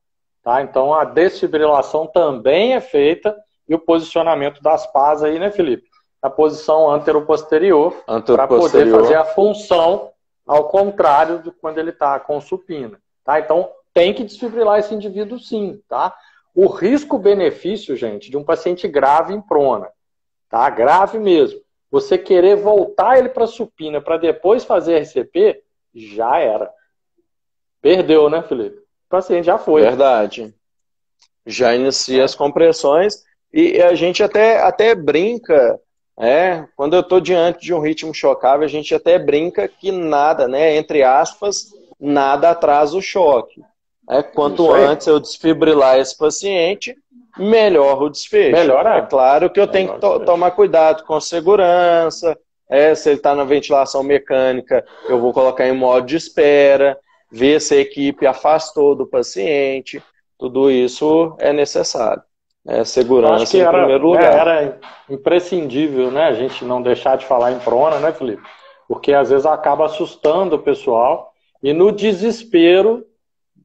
Tá? Então a desfibrilação também é feita e o posicionamento das pás aí, né, Felipe? Na posição anteroposterior, para poder fazer a função ao contrário de quando ele está com supina. Tá? Então tem que desfibrilar esse indivíduo sim. Tá? O risco-benefício, gente, de um paciente grave em prona, tá? Grave mesmo. Você querer voltar ele para supina para depois fazer RCP, já era. Perdeu, né, Felipe? o paciente já foi. Verdade. Já inicia as compressões e a gente até brinca, quando eu estou diante de um ritmo chocável, a gente até brinca que nada, né, entre aspas, nada atrasa o choque. Quanto antes eu desfibrilar esse paciente, melhor o desfecho. Melhor é claro que eu tenho que tomar cuidado com segurança, se ele está na ventilação mecânica, eu vou colocar em modo de espera, ver se a equipe afastou do paciente, tudo isso é necessário. Segurança em primeiro lugar. Era imprescindível, né, a gente não deixar de falar em prona, né, Felipe? Porque às vezes acaba assustando o pessoal e no desespero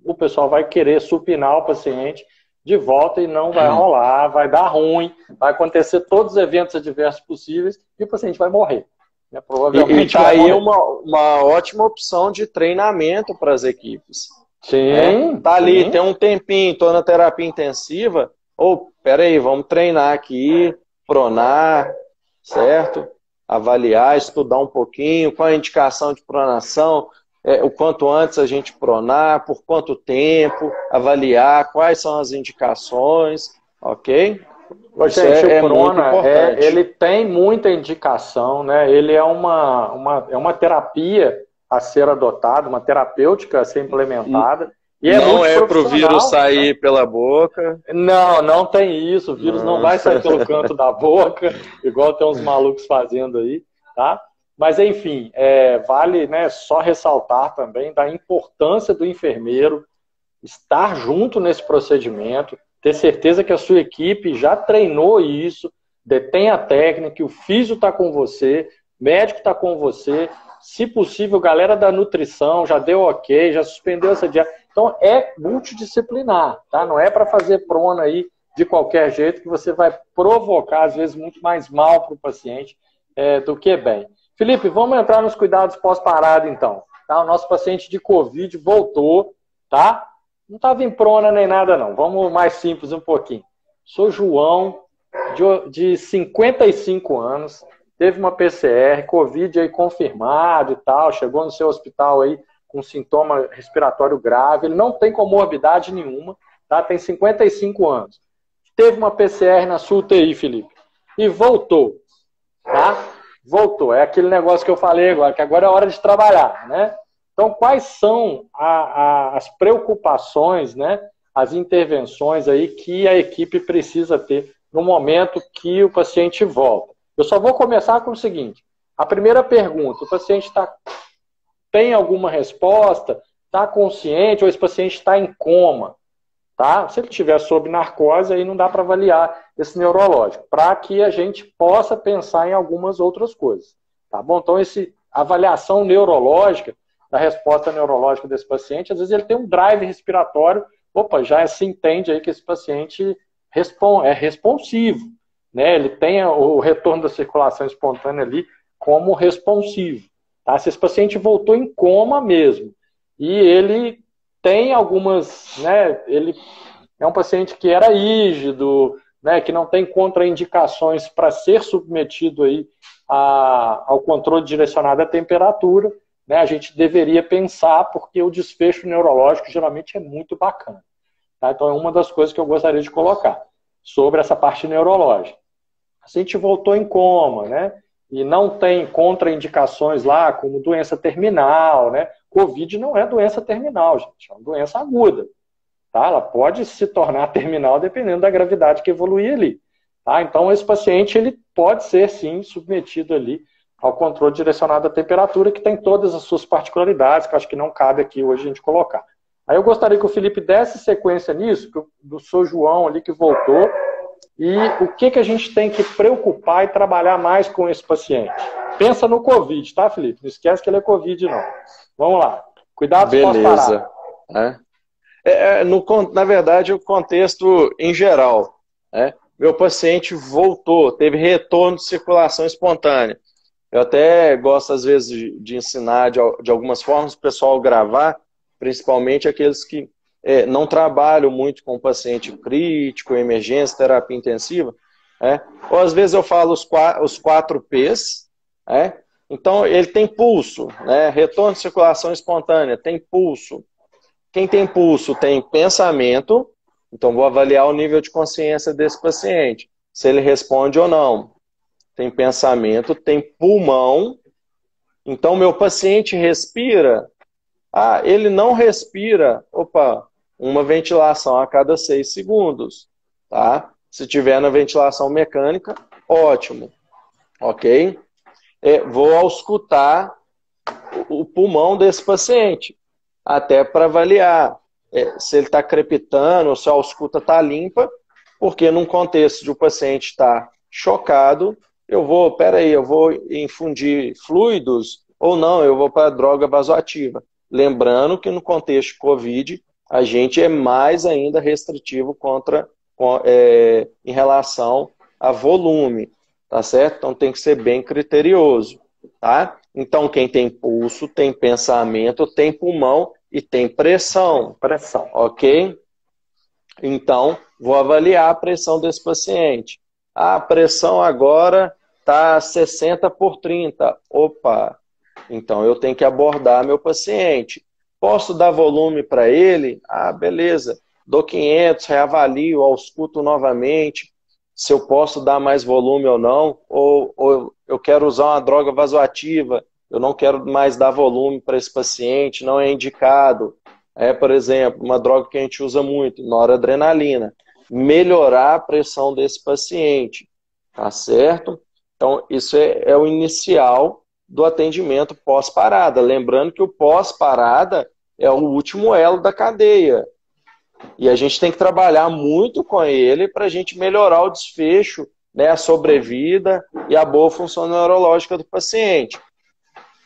o pessoal vai querer supinar o paciente de volta e não vai rolar, vai dar ruim, vai acontecer todos os eventos adversos possíveis e o paciente vai morrer. Né? Provavelmente está aí uma ótima opção de treinamento para as equipes. Sim. Tá ali, tem um tempinho, estou na terapia intensiva, peraí, vamos treinar aqui, pronar, certo? Avaliar, estudar um pouquinho, qual a indicação de pronação, o quanto antes a gente pronar, por quanto tempo, avaliar quais são as indicações, ok? Gente, o prona, ele tem muita indicação, né? Ele é uma terapia a ser adotada, uma terapêutica a ser implementada. E não é para o vírus sair pela boca. Não tem isso. O vírus não vai sair pelo canto da boca, igual tem uns malucos fazendo aí, tá? Mas, enfim, vale, né, só ressaltar também da importância do enfermeiro estar junto nesse procedimento, ter certeza que a sua equipe já treinou isso, detém a técnica, o físio está com você, o médico está com você, se possível, galera da nutrição já deu ok, já suspendeu essa dieta. Então, é multidisciplinar, tá? Não é para fazer prona aí de qualquer jeito que você vai provocar, às vezes, muito mais mal para o paciente do que bem. Felipe, vamos entrar nos cuidados pós-parada, então. Tá? O nosso paciente de Covid voltou, tá? Não estava em prona nem nada, não. Vamos mais simples um pouquinho. Sou João, de 55 anos, teve uma PCR, Covid aí confirmado e tal, chegou no seu hospital aí com sintoma respiratório grave, ele não tem comorbidade nenhuma, tá? Tem 55 anos. Teve uma PCR na sua UTI, Felipe, e voltou, tá? Voltou. É aquele negócio que eu falei agora, que agora é hora de trabalhar, né? Então, quais são as preocupações, né? As intervenções aí que a equipe precisa ter no momento que o paciente volta? Eu só vou começar com o seguinte. A primeira pergunta, o paciente tem alguma resposta? Está consciente ou esse paciente está em coma? Tá? Se ele estiver sob narcose, aí não dá para avaliar esse neurológico, para que a gente possa pensar em algumas outras coisas. Tá bom? Então, essa avaliação neurológica, da resposta neurológica desse paciente, às vezes ele tem um drive respiratório, já se entende aí que esse paciente é responsivo, né? Ele tem o retorno da circulação espontânea ali como responsivo. Tá? Se esse paciente voltou em coma mesmo, e ele tem algumas, né, ele é um paciente que era rígido, né, que não tem contraindicações para ser submetido aí ao controle direcionado à temperatura, né, a gente deveria pensar, porque o desfecho neurológico geralmente é muito bacana. Tá? Então é uma das coisas que eu gostaria de colocar sobre essa parte neurológica. O paciente voltou em coma, né, e não tem contraindicações lá, como doença terminal, né? Covid não é doença terminal, gente, é uma doença aguda. Tá? Ela pode se tornar terminal dependendo da gravidade que evoluir ali. Tá? Então, esse paciente ele pode ser, sim, submetido ali ao controle direcionado à temperatura, que tem todas as suas particularidades, que eu acho que não cabe aqui hoje a gente colocar. Aí eu gostaria que o Felipe desse sequência nisso, do seu João ali que voltou, e o que a gente tem que preocupar e trabalhar mais com esse paciente. Pensa no Covid, tá, Felipe? Não esquece que ele é Covid, não. Vamos lá. Cuidado com beleza. Na verdade, o contexto em geral. Meu paciente voltou, teve retorno de circulação espontânea. Eu até gosto, às vezes, de ensinar de algumas formas o pessoal gravar, principalmente aqueles que não trabalham muito com paciente crítico, emergência, terapia intensiva. Ou às vezes eu falo os 4 Ps. Então, ele tem pulso, né? Retorno de circulação espontânea, tem pulso. Quem tem pulso tem pensamento, então vou avaliar o nível de consciência desse paciente, se ele responde ou não. Tem pensamento, tem pulmão, então meu paciente respira. Ah, ele não respira. Opa, uma ventilação a cada 6 segundos, tá? Se tiver na ventilação mecânica, ótimo, ok? Vou auscultar o pulmão desse paciente, até para avaliar se ele está crepitando ou se a ausculta está limpa, porque num contexto de o paciente estar chocado, eu vou infundir fluidos ou não, eu vou para droga vasoativa. Lembrando que no contexto de COVID, a gente é mais ainda restritivo em relação a volume, tá certo? Então tem que ser bem criterioso, tá? Então quem tem pulso, tem pensamento, tem pulmão e tem pressão. Pressão. Ok? Então, vou avaliar a pressão desse paciente. A pressão agora está 60/30. Opa! Então, eu tenho que abordar meu paciente. Posso dar volume para ele? Ah, beleza. Dou 500, reavalio, ausculto novamente, se eu posso dar mais volume ou não, ou eu quero usar uma droga vasoativa, eu não quero mais dar volume para esse paciente, não é indicado. Por exemplo, uma droga que a gente usa muito, noradrenalina. Melhorar a pressão desse paciente, tá certo? Então, isso é o inicial do atendimento pós-parada. Lembrando que o pós-parada é o último elo da cadeia. E a gente tem que trabalhar muito com ele para a gente melhorar o desfecho, né, a sobrevida e a boa função neurológica do paciente.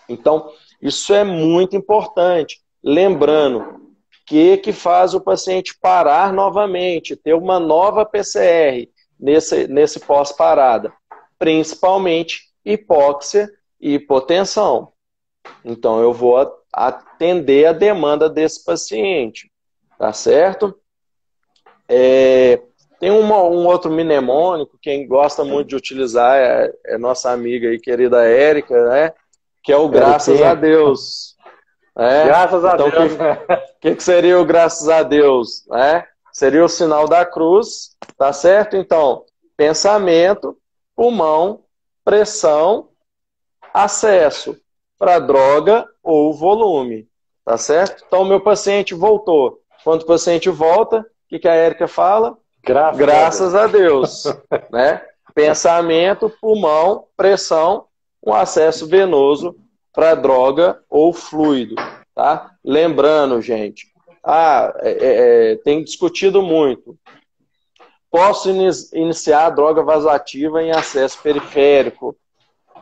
Então, isso é muito importante. Lembrando que faz o paciente parar novamente, ter uma nova PCR nesse pós-parada. Principalmente hipóxia e hipotensão. Então, eu vou atender a demanda desse paciente. Tá certo? Tem um outro mnemônico, quem gosta muito de utilizar é nossa amiga e querida Érica, né? Que é o graças a Deus. Graças a então, Deus. O que seria o graças a Deus? Seria o sinal da cruz, tá certo? Então, pensamento, pulmão, pressão, acesso para droga ou volume, tá certo? Então, o meu paciente voltou. Quando o paciente volta, o que a Érica fala? Graças a Deus. Né? Pensamento, pulmão, pressão, um acesso venoso para droga ou fluido. Tá? Lembrando, gente, tem discutido muito. Posso iniciar a droga vasoativa em acesso periférico?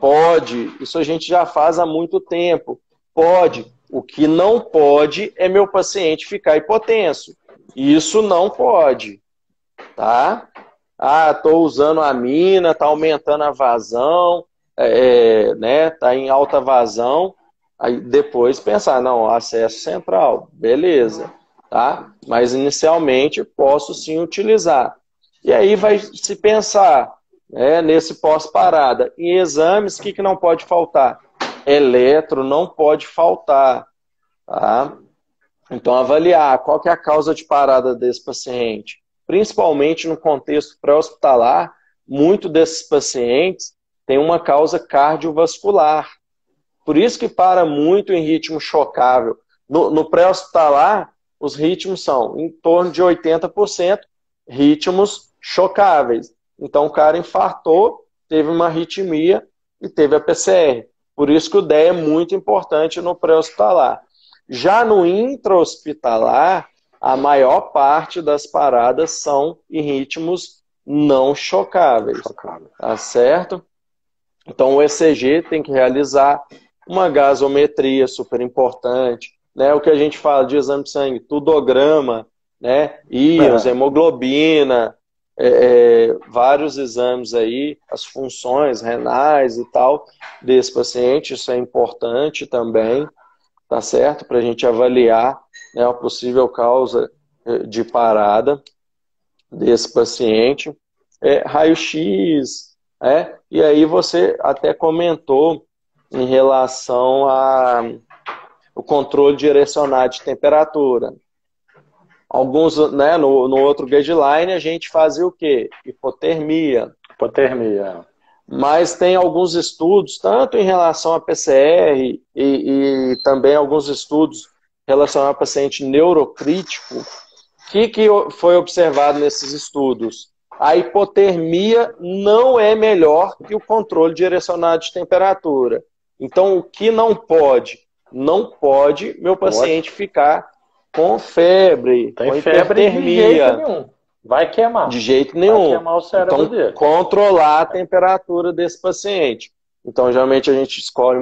Pode. Isso a gente já faz há muito tempo. Pode. O que não pode é meu paciente ficar hipotenso. Isso não pode. Tá? Estou usando a amina, está aumentando a vazão, né? Está em alta vazão. Aí depois pensar, não, acesso central, beleza. Tá? Mas inicialmente posso sim utilizar. E aí vai se pensar nesse pós-parada. Em exames, o que não pode faltar? Eletro não pode faltar, tá? Então, avaliar qual que é a causa de parada desse paciente. Principalmente no contexto pré-hospitalar, muito desses pacientes têm uma causa cardiovascular. Por isso que para muito em ritmo chocável. No pré-hospitalar, os ritmos são em torno de 80% ritmos chocáveis. Então, o cara infartou, teve uma arritmia e teve a PCR. Por isso que o DEA é muito importante no pré-hospitalar. Já no intra-hospitalar, a maior parte das paradas são em ritmos não chocáveis. Tá certo? Então o ECG tem que realizar uma gasometria super importante, né? O que a gente fala de exame de sangue, tudograma, né? Íons, hemoglobina, vários exames aí, as funções renais e tal desse paciente, isso é importante também, tá certo? Para a gente avaliar, né, a possível causa de parada desse paciente. Raio-X, e aí você até comentou em relação ao controle direcionado de temperatura. alguns, né, no outro guideline a gente fazia o quê? Hipotermia. Hipotermia. Mas tem alguns estudos, tanto em relação a PCR e também alguns estudos relacionados a paciente neurocrítico. O que foi observado nesses estudos? A hipotermia não é melhor que o controle direcionado de temperatura. Então, o que não pode? Não pode meu paciente ficar com febre, Tem com febre hipertermia. de jeito nenhum. Vai queimar. De jeito nenhum. Vai queimar o cérebro então, dele. controlar a temperatura desse paciente. Então, geralmente a gente escolhe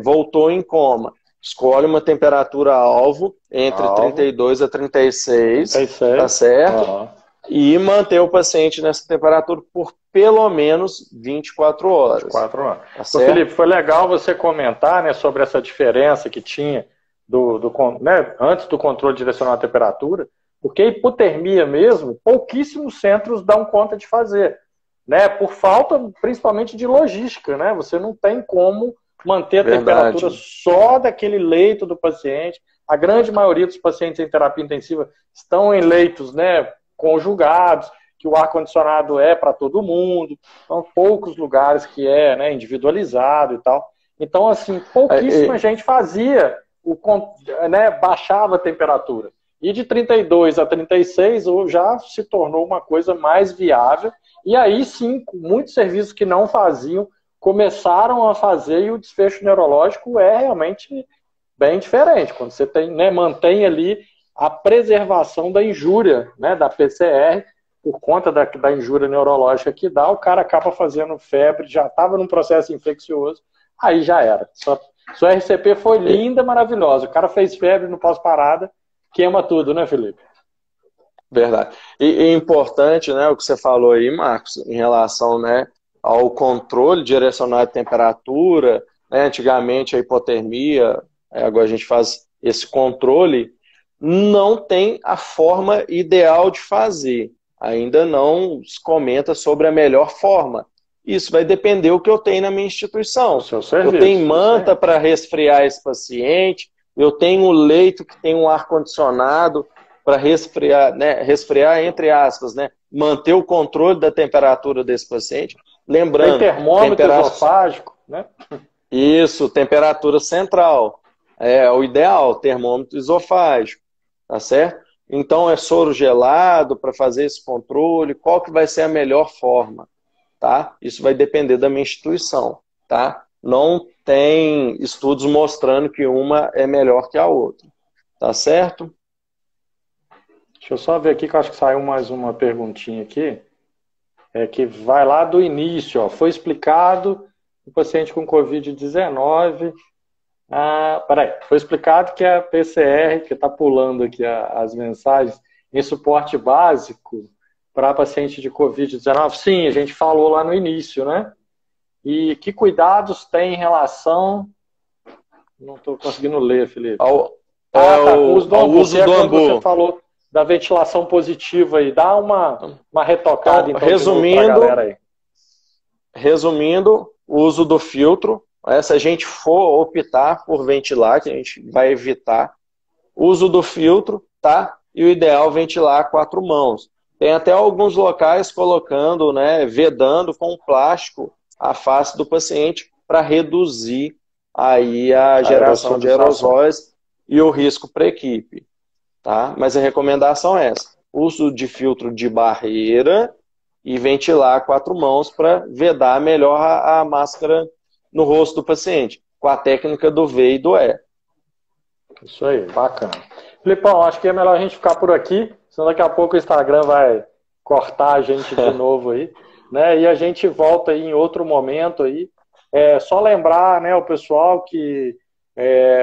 voltou em coma. Escolhe uma temperatura-alvo entre 32 a 36, 36. Tá certo? Uhum. E manter o paciente nessa temperatura por pelo menos 24 horas. 24 horas. Tá certo? Felipe, foi legal você comentar, né, sobre essa diferença que tinha né, antes do controle direcionado à temperatura, porque a hipotermia mesmo, pouquíssimos centros dão conta de fazer, né, por falta principalmente de logística, né, você não tem como manter a temperatura só daquele leito do paciente. A grande maioria dos pacientes em terapia intensiva estão em leitos, né, conjugados, que o ar-condicionado é para todo mundo, são poucos lugares que é, né, individualizado e tal. Então, assim, pouquíssima gente fazia, né, baixava a temperatura. E de 32 a 36 já se tornou uma coisa mais viável. E aí sim, muitos serviços que não faziam começaram a fazer, e o desfecho neurológico é realmente bem diferente. Quando você tem, né, mantém ali a preservação da injúria, né, da PCR, por conta da injúria neurológica que dá, o cara acaba fazendo febre, já estava num processo infeccioso, aí já era. Sua RCP foi linda, maravilhosa. O cara fez febre no pós-parada, queima tudo, né, Felipe? Verdade. E importante, né, o que você falou aí, Marcos, em relação, né, ao controle direcionado de temperatura, né, antigamente a hipotermia, agora a gente faz esse controle, não tem a forma ideal de fazer. Ainda não se comenta sobre a melhor forma. Isso vai depender do que eu tenho na minha instituição. Eu tenho manta para resfriar esse paciente, eu tenho um leito que tem um ar-condicionado para resfriar, né, resfriar entre aspas, né, manter o controle da temperatura desse paciente. Lembrando, tem termômetro esofágico, né? Isso, temperatura central. É o ideal, termômetro esofágico, tá certo? Então é soro gelado para fazer esse controle, qual que vai ser a melhor forma, tá? Isso vai depender da minha instituição, tá? Não tem estudos mostrando que uma é melhor que a outra, tá certo? Deixa eu só ver aqui que eu acho que saiu mais uma perguntinha aqui. Que vai lá do início, ó. Foi explicado o paciente com Covid-19. Peraí, foi explicado que a PCR, que está pulando aqui as mensagens, em suporte básico para paciente de Covid-19. Sim, a gente falou lá no início, né? E que cuidados tem em relação... Não estou conseguindo ler, Felipe. O uso do ambu. Você falou da ventilação positiva aí. Dá uma retocada, então, resumindo, galera aí. Resumindo, o uso do filtro. Se a gente for optar por ventilar, que a gente vai evitar, uso do filtro, tá? E o ideal é ventilar a 4 mãos. Tem até alguns locais colocando, né, vedando com plástico a face do paciente para reduzir aí a geração de aerosóis e o risco para a equipe. Tá? Mas a recomendação é essa. Uso de filtro de barreira e ventilar a 4 mãos para vedar melhor a máscara no rosto do paciente, com a técnica do V e do E. Isso aí, bacana. Filipão, acho que é melhor a gente ficar por aqui, senão daqui a pouco o Instagram vai cortar a gente de novo aí, né? E a gente volta aí em outro momento aí. Só lembrar, né, o pessoal que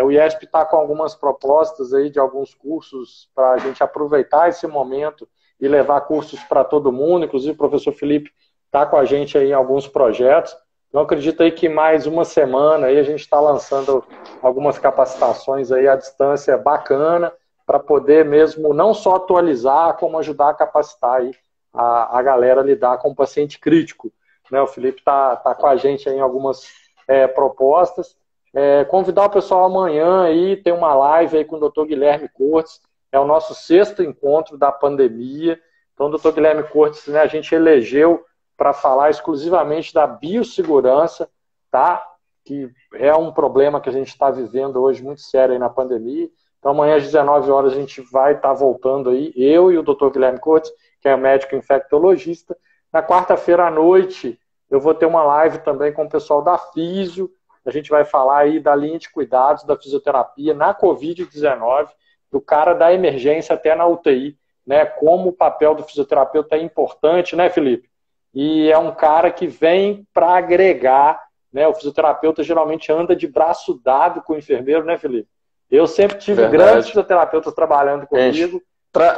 o IESP está com algumas propostas aí de alguns cursos para a gente aproveitar esse momento e levar cursos para todo mundo. Inclusive o professor Felipe está com a gente aí em alguns projetos. Então acredito aí que mais uma semana aí a gente está lançando algumas capacitações aí à distância bacana para poder mesmo não só atualizar, como ajudar a capacitar aí a galera a lidar com o paciente crítico. Né? O Felipe está com a gente aí em algumas propostas. Convidar o pessoal amanhã aí, tem uma live aí com o Dr. Guilherme Cortes, é o nosso 6º encontro da pandemia. Então, doutor Guilherme Cortes, né, a gente elegeu para falar exclusivamente da biossegurança, tá? Que é um problema que a gente está vivendo hoje muito sério aí na pandemia. Então, amanhã às 19 horas a gente vai estar voltando aí, eu e o doutor Guilherme Cortes, que é médico infectologista. Na quarta-feira à noite, eu vou ter uma live também com o pessoal da Físio. A gente vai falar aí da linha de cuidados da fisioterapia na Covid-19, do cara da emergência até na UTI, né? Como o papel do fisioterapeuta é importante, né, Felipe? E é um cara que vem para agregar, né? O fisioterapeuta geralmente anda de braço dado com o enfermeiro, né, Felipe? Eu sempre tive grandes fisioterapeutas trabalhando comigo.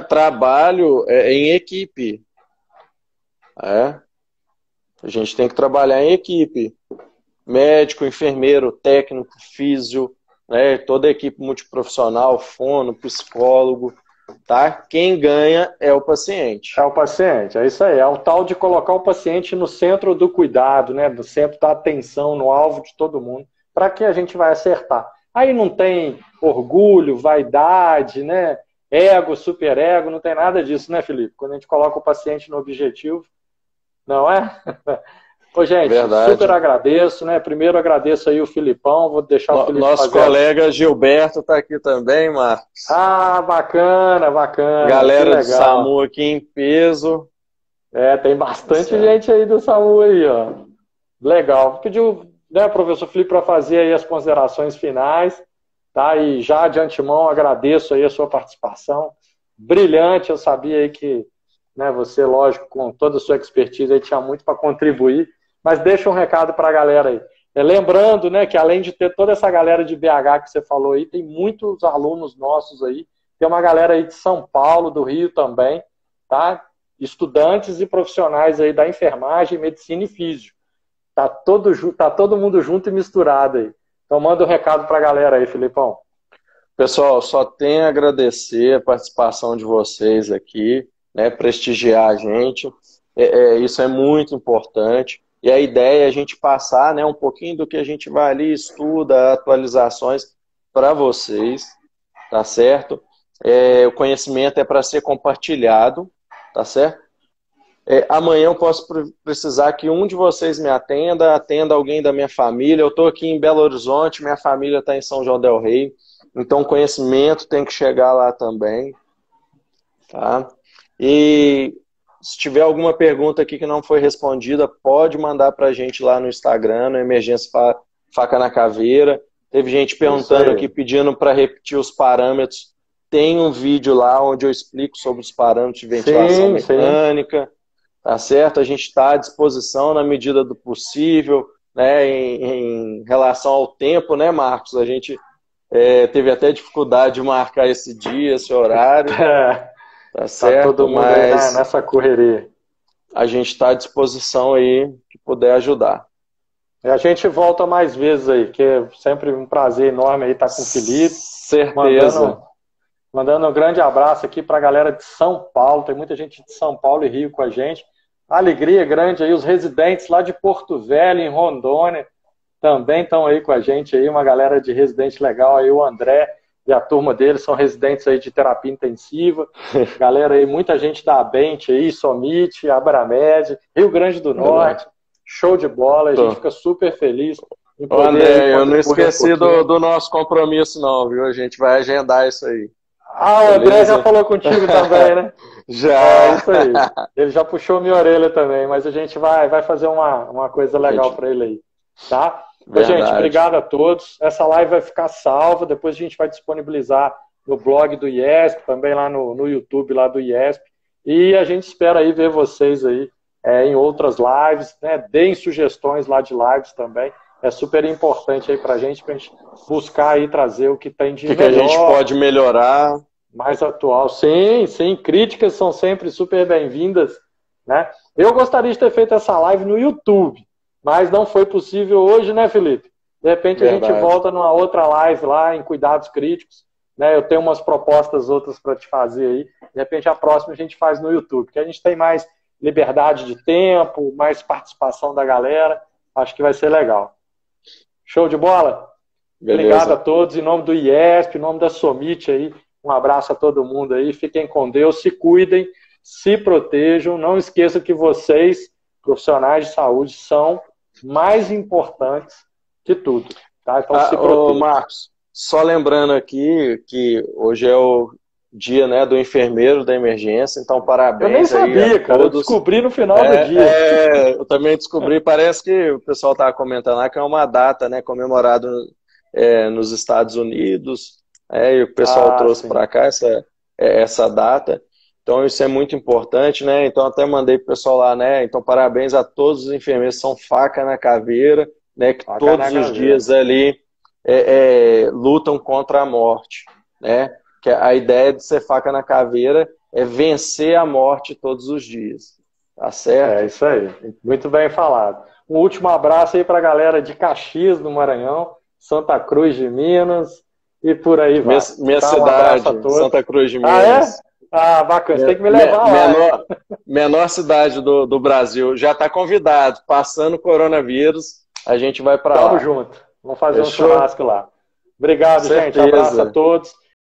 Trabalho em equipe. A gente tem que trabalhar em equipe. Médico, enfermeiro, técnico, físio, né? Toda a equipe multiprofissional, fono, psicólogo, tá? Quem ganha é o paciente. É o paciente, é isso aí. É o tal de colocar o paciente no centro do cuidado, né? No centro da atenção, no alvo de todo mundo, para que a gente vai acertar. Aí não tem orgulho, vaidade, né? Ego, superego, não tem nada disso, né, Felipe? Quando a gente coloca o paciente no objetivo, não é? Ô, gente, verdade. Super agradeço, né? Primeiro agradeço aí o Filipão, vou deixar o Felipe nosso colega Gilberto está aqui também, Marcos. Ah, bacana, bacana. Galera do SAMU aqui em peso. Tem bastante gente aí do SAMU aí, ó. Legal. Pediu, né, professor Felipe, para fazer aí as considerações finais, tá? E já de antemão agradeço aí a sua participação. Brilhante, eu sabia aí que, né, você, lógico, com toda a sua expertise aí tinha muito para contribuir. Mas deixa um recado para a galera aí. Lembrando, né, que além de ter toda essa galera de BH que você falou aí, tem muitos alunos nossos aí. Tem uma galera aí de São Paulo, do Rio também, tá? Estudantes e profissionais aí da enfermagem, medicina e físio. Tá todo mundo junto e misturado aí. Então manda um recado para a galera aí, Filipão. Pessoal, só tenho a agradecer a participação de vocês aqui, né, prestigiar a gente. Isso é muito importante. E a ideia é a gente passar, né, um pouquinho do que a gente vai ali, estuda, atualizações para vocês, tá certo? O conhecimento é para ser compartilhado, tá certo? Amanhã eu posso precisar que um de vocês me atenda alguém da minha família. Eu estou aqui em Belo Horizonte, minha família está em São João del Rei, então o conhecimento tem que chegar lá também, tá? E se tiver alguma pergunta aqui que não foi respondida, pode mandar para a gente lá no Instagram, no Emergência Faca na Caveira. Teve gente perguntando aqui, pedindo para repetir os parâmetros. Tem um vídeo lá onde eu explico sobre os parâmetros de ventilação mecânica. Tá certo? A gente está à disposição na medida do possível, né, em relação ao tempo, né, Marcos? A gente teve até dificuldade de marcar esse dia, esse horário. Tá certo, tá todo mundo mas aí nessa correria. A gente está à disposição aí, que puder ajudar. E a gente volta mais vezes aí, que é sempre um prazer enorme aí estar com o Felipe. Certeza. Mandando um grande abraço aqui para a galera de São Paulo, tem muita gente de São Paulo e Rio com a gente. Alegria grande aí, os residentes lá de Porto Velho, em Rondônia, também estão aí com a gente aí, uma galera de residente legal aí, o André e a turma dele são residentes aí de terapia intensiva. Galera aí, muita gente da Abente aí, Somit, Abramed, Rio Grande do Norte, show de bola, a gente fica super feliz. Ô, André, eu não esqueci do nosso compromisso não, viu? A gente vai agendar isso aí. O André já falou contigo também, né? Já. Isso aí. Ele já puxou minha orelha também, mas a gente vai fazer uma coisa legal para ele aí, tá? Gente, obrigado a todos. Essa live vai ficar salva, depois a gente vai disponibilizar no blog do IESP, também lá no YouTube lá do IESP. E a gente espera aí ver vocês aí em outras lives, né? Deem sugestões lá de lives também. É super importante aí pra gente buscar aí trazer o que tem de melhor. O que a gente pode melhorar. Mais atual. Sim, críticas são sempre super bem-vindas, né? Eu gostaria de ter feito essa live no YouTube, mas não foi possível hoje, né, Felipe? De repente a gente volta numa outra live lá em Cuidados Críticos, né? Eu tenho umas propostas outras para te fazer aí. De repente a próxima a gente faz no YouTube, porque a gente tem mais liberdade de tempo, mais participação da galera. Acho que vai ser legal. Show de bola? Beleza. Obrigado a todos, em nome do IESP, em nome da Somit aí. Um abraço a todo mundo aí. Fiquem com Deus, se cuidem, se protejam. Não esqueçam que vocês, profissionais de saúde, são mais importantes que tudo. Tá? Então, se protejam. Ô, Marcos, só lembrando aqui que hoje é o dia, né, do enfermeiro da emergência, então parabéns. Eu nem sabia, aí a cara, todos. eu descobri no final do dia. Eu também descobri, parece que o pessoal estava comentando lá que é uma data, né, comemorada nos Estados Unidos, e o pessoal trouxe para cá essa data, então isso é muito importante, né, então até mandei pro pessoal lá, né, então parabéns a todos os enfermeiros, são faca na caveira, né, que faca todos os dias ali lutam contra a morte, né, que a ideia de ser faca na caveira é vencer a morte todos os dias. Tá certo? É isso aí. Muito bem falado. Um último abraço aí para a galera de Caxias, do Maranhão, Santa Cruz de Minas e por aí vai. Minha cidade, Santa Cruz de Minas. Ah, bacana. Você tem que me levar lá. Menor cidade do Brasil. Já está convidado. Passando o coronavírus, a gente vai para lá. Tamo junto. Vamos fazer um churrasco lá. Obrigado, gente. Abraço a todos.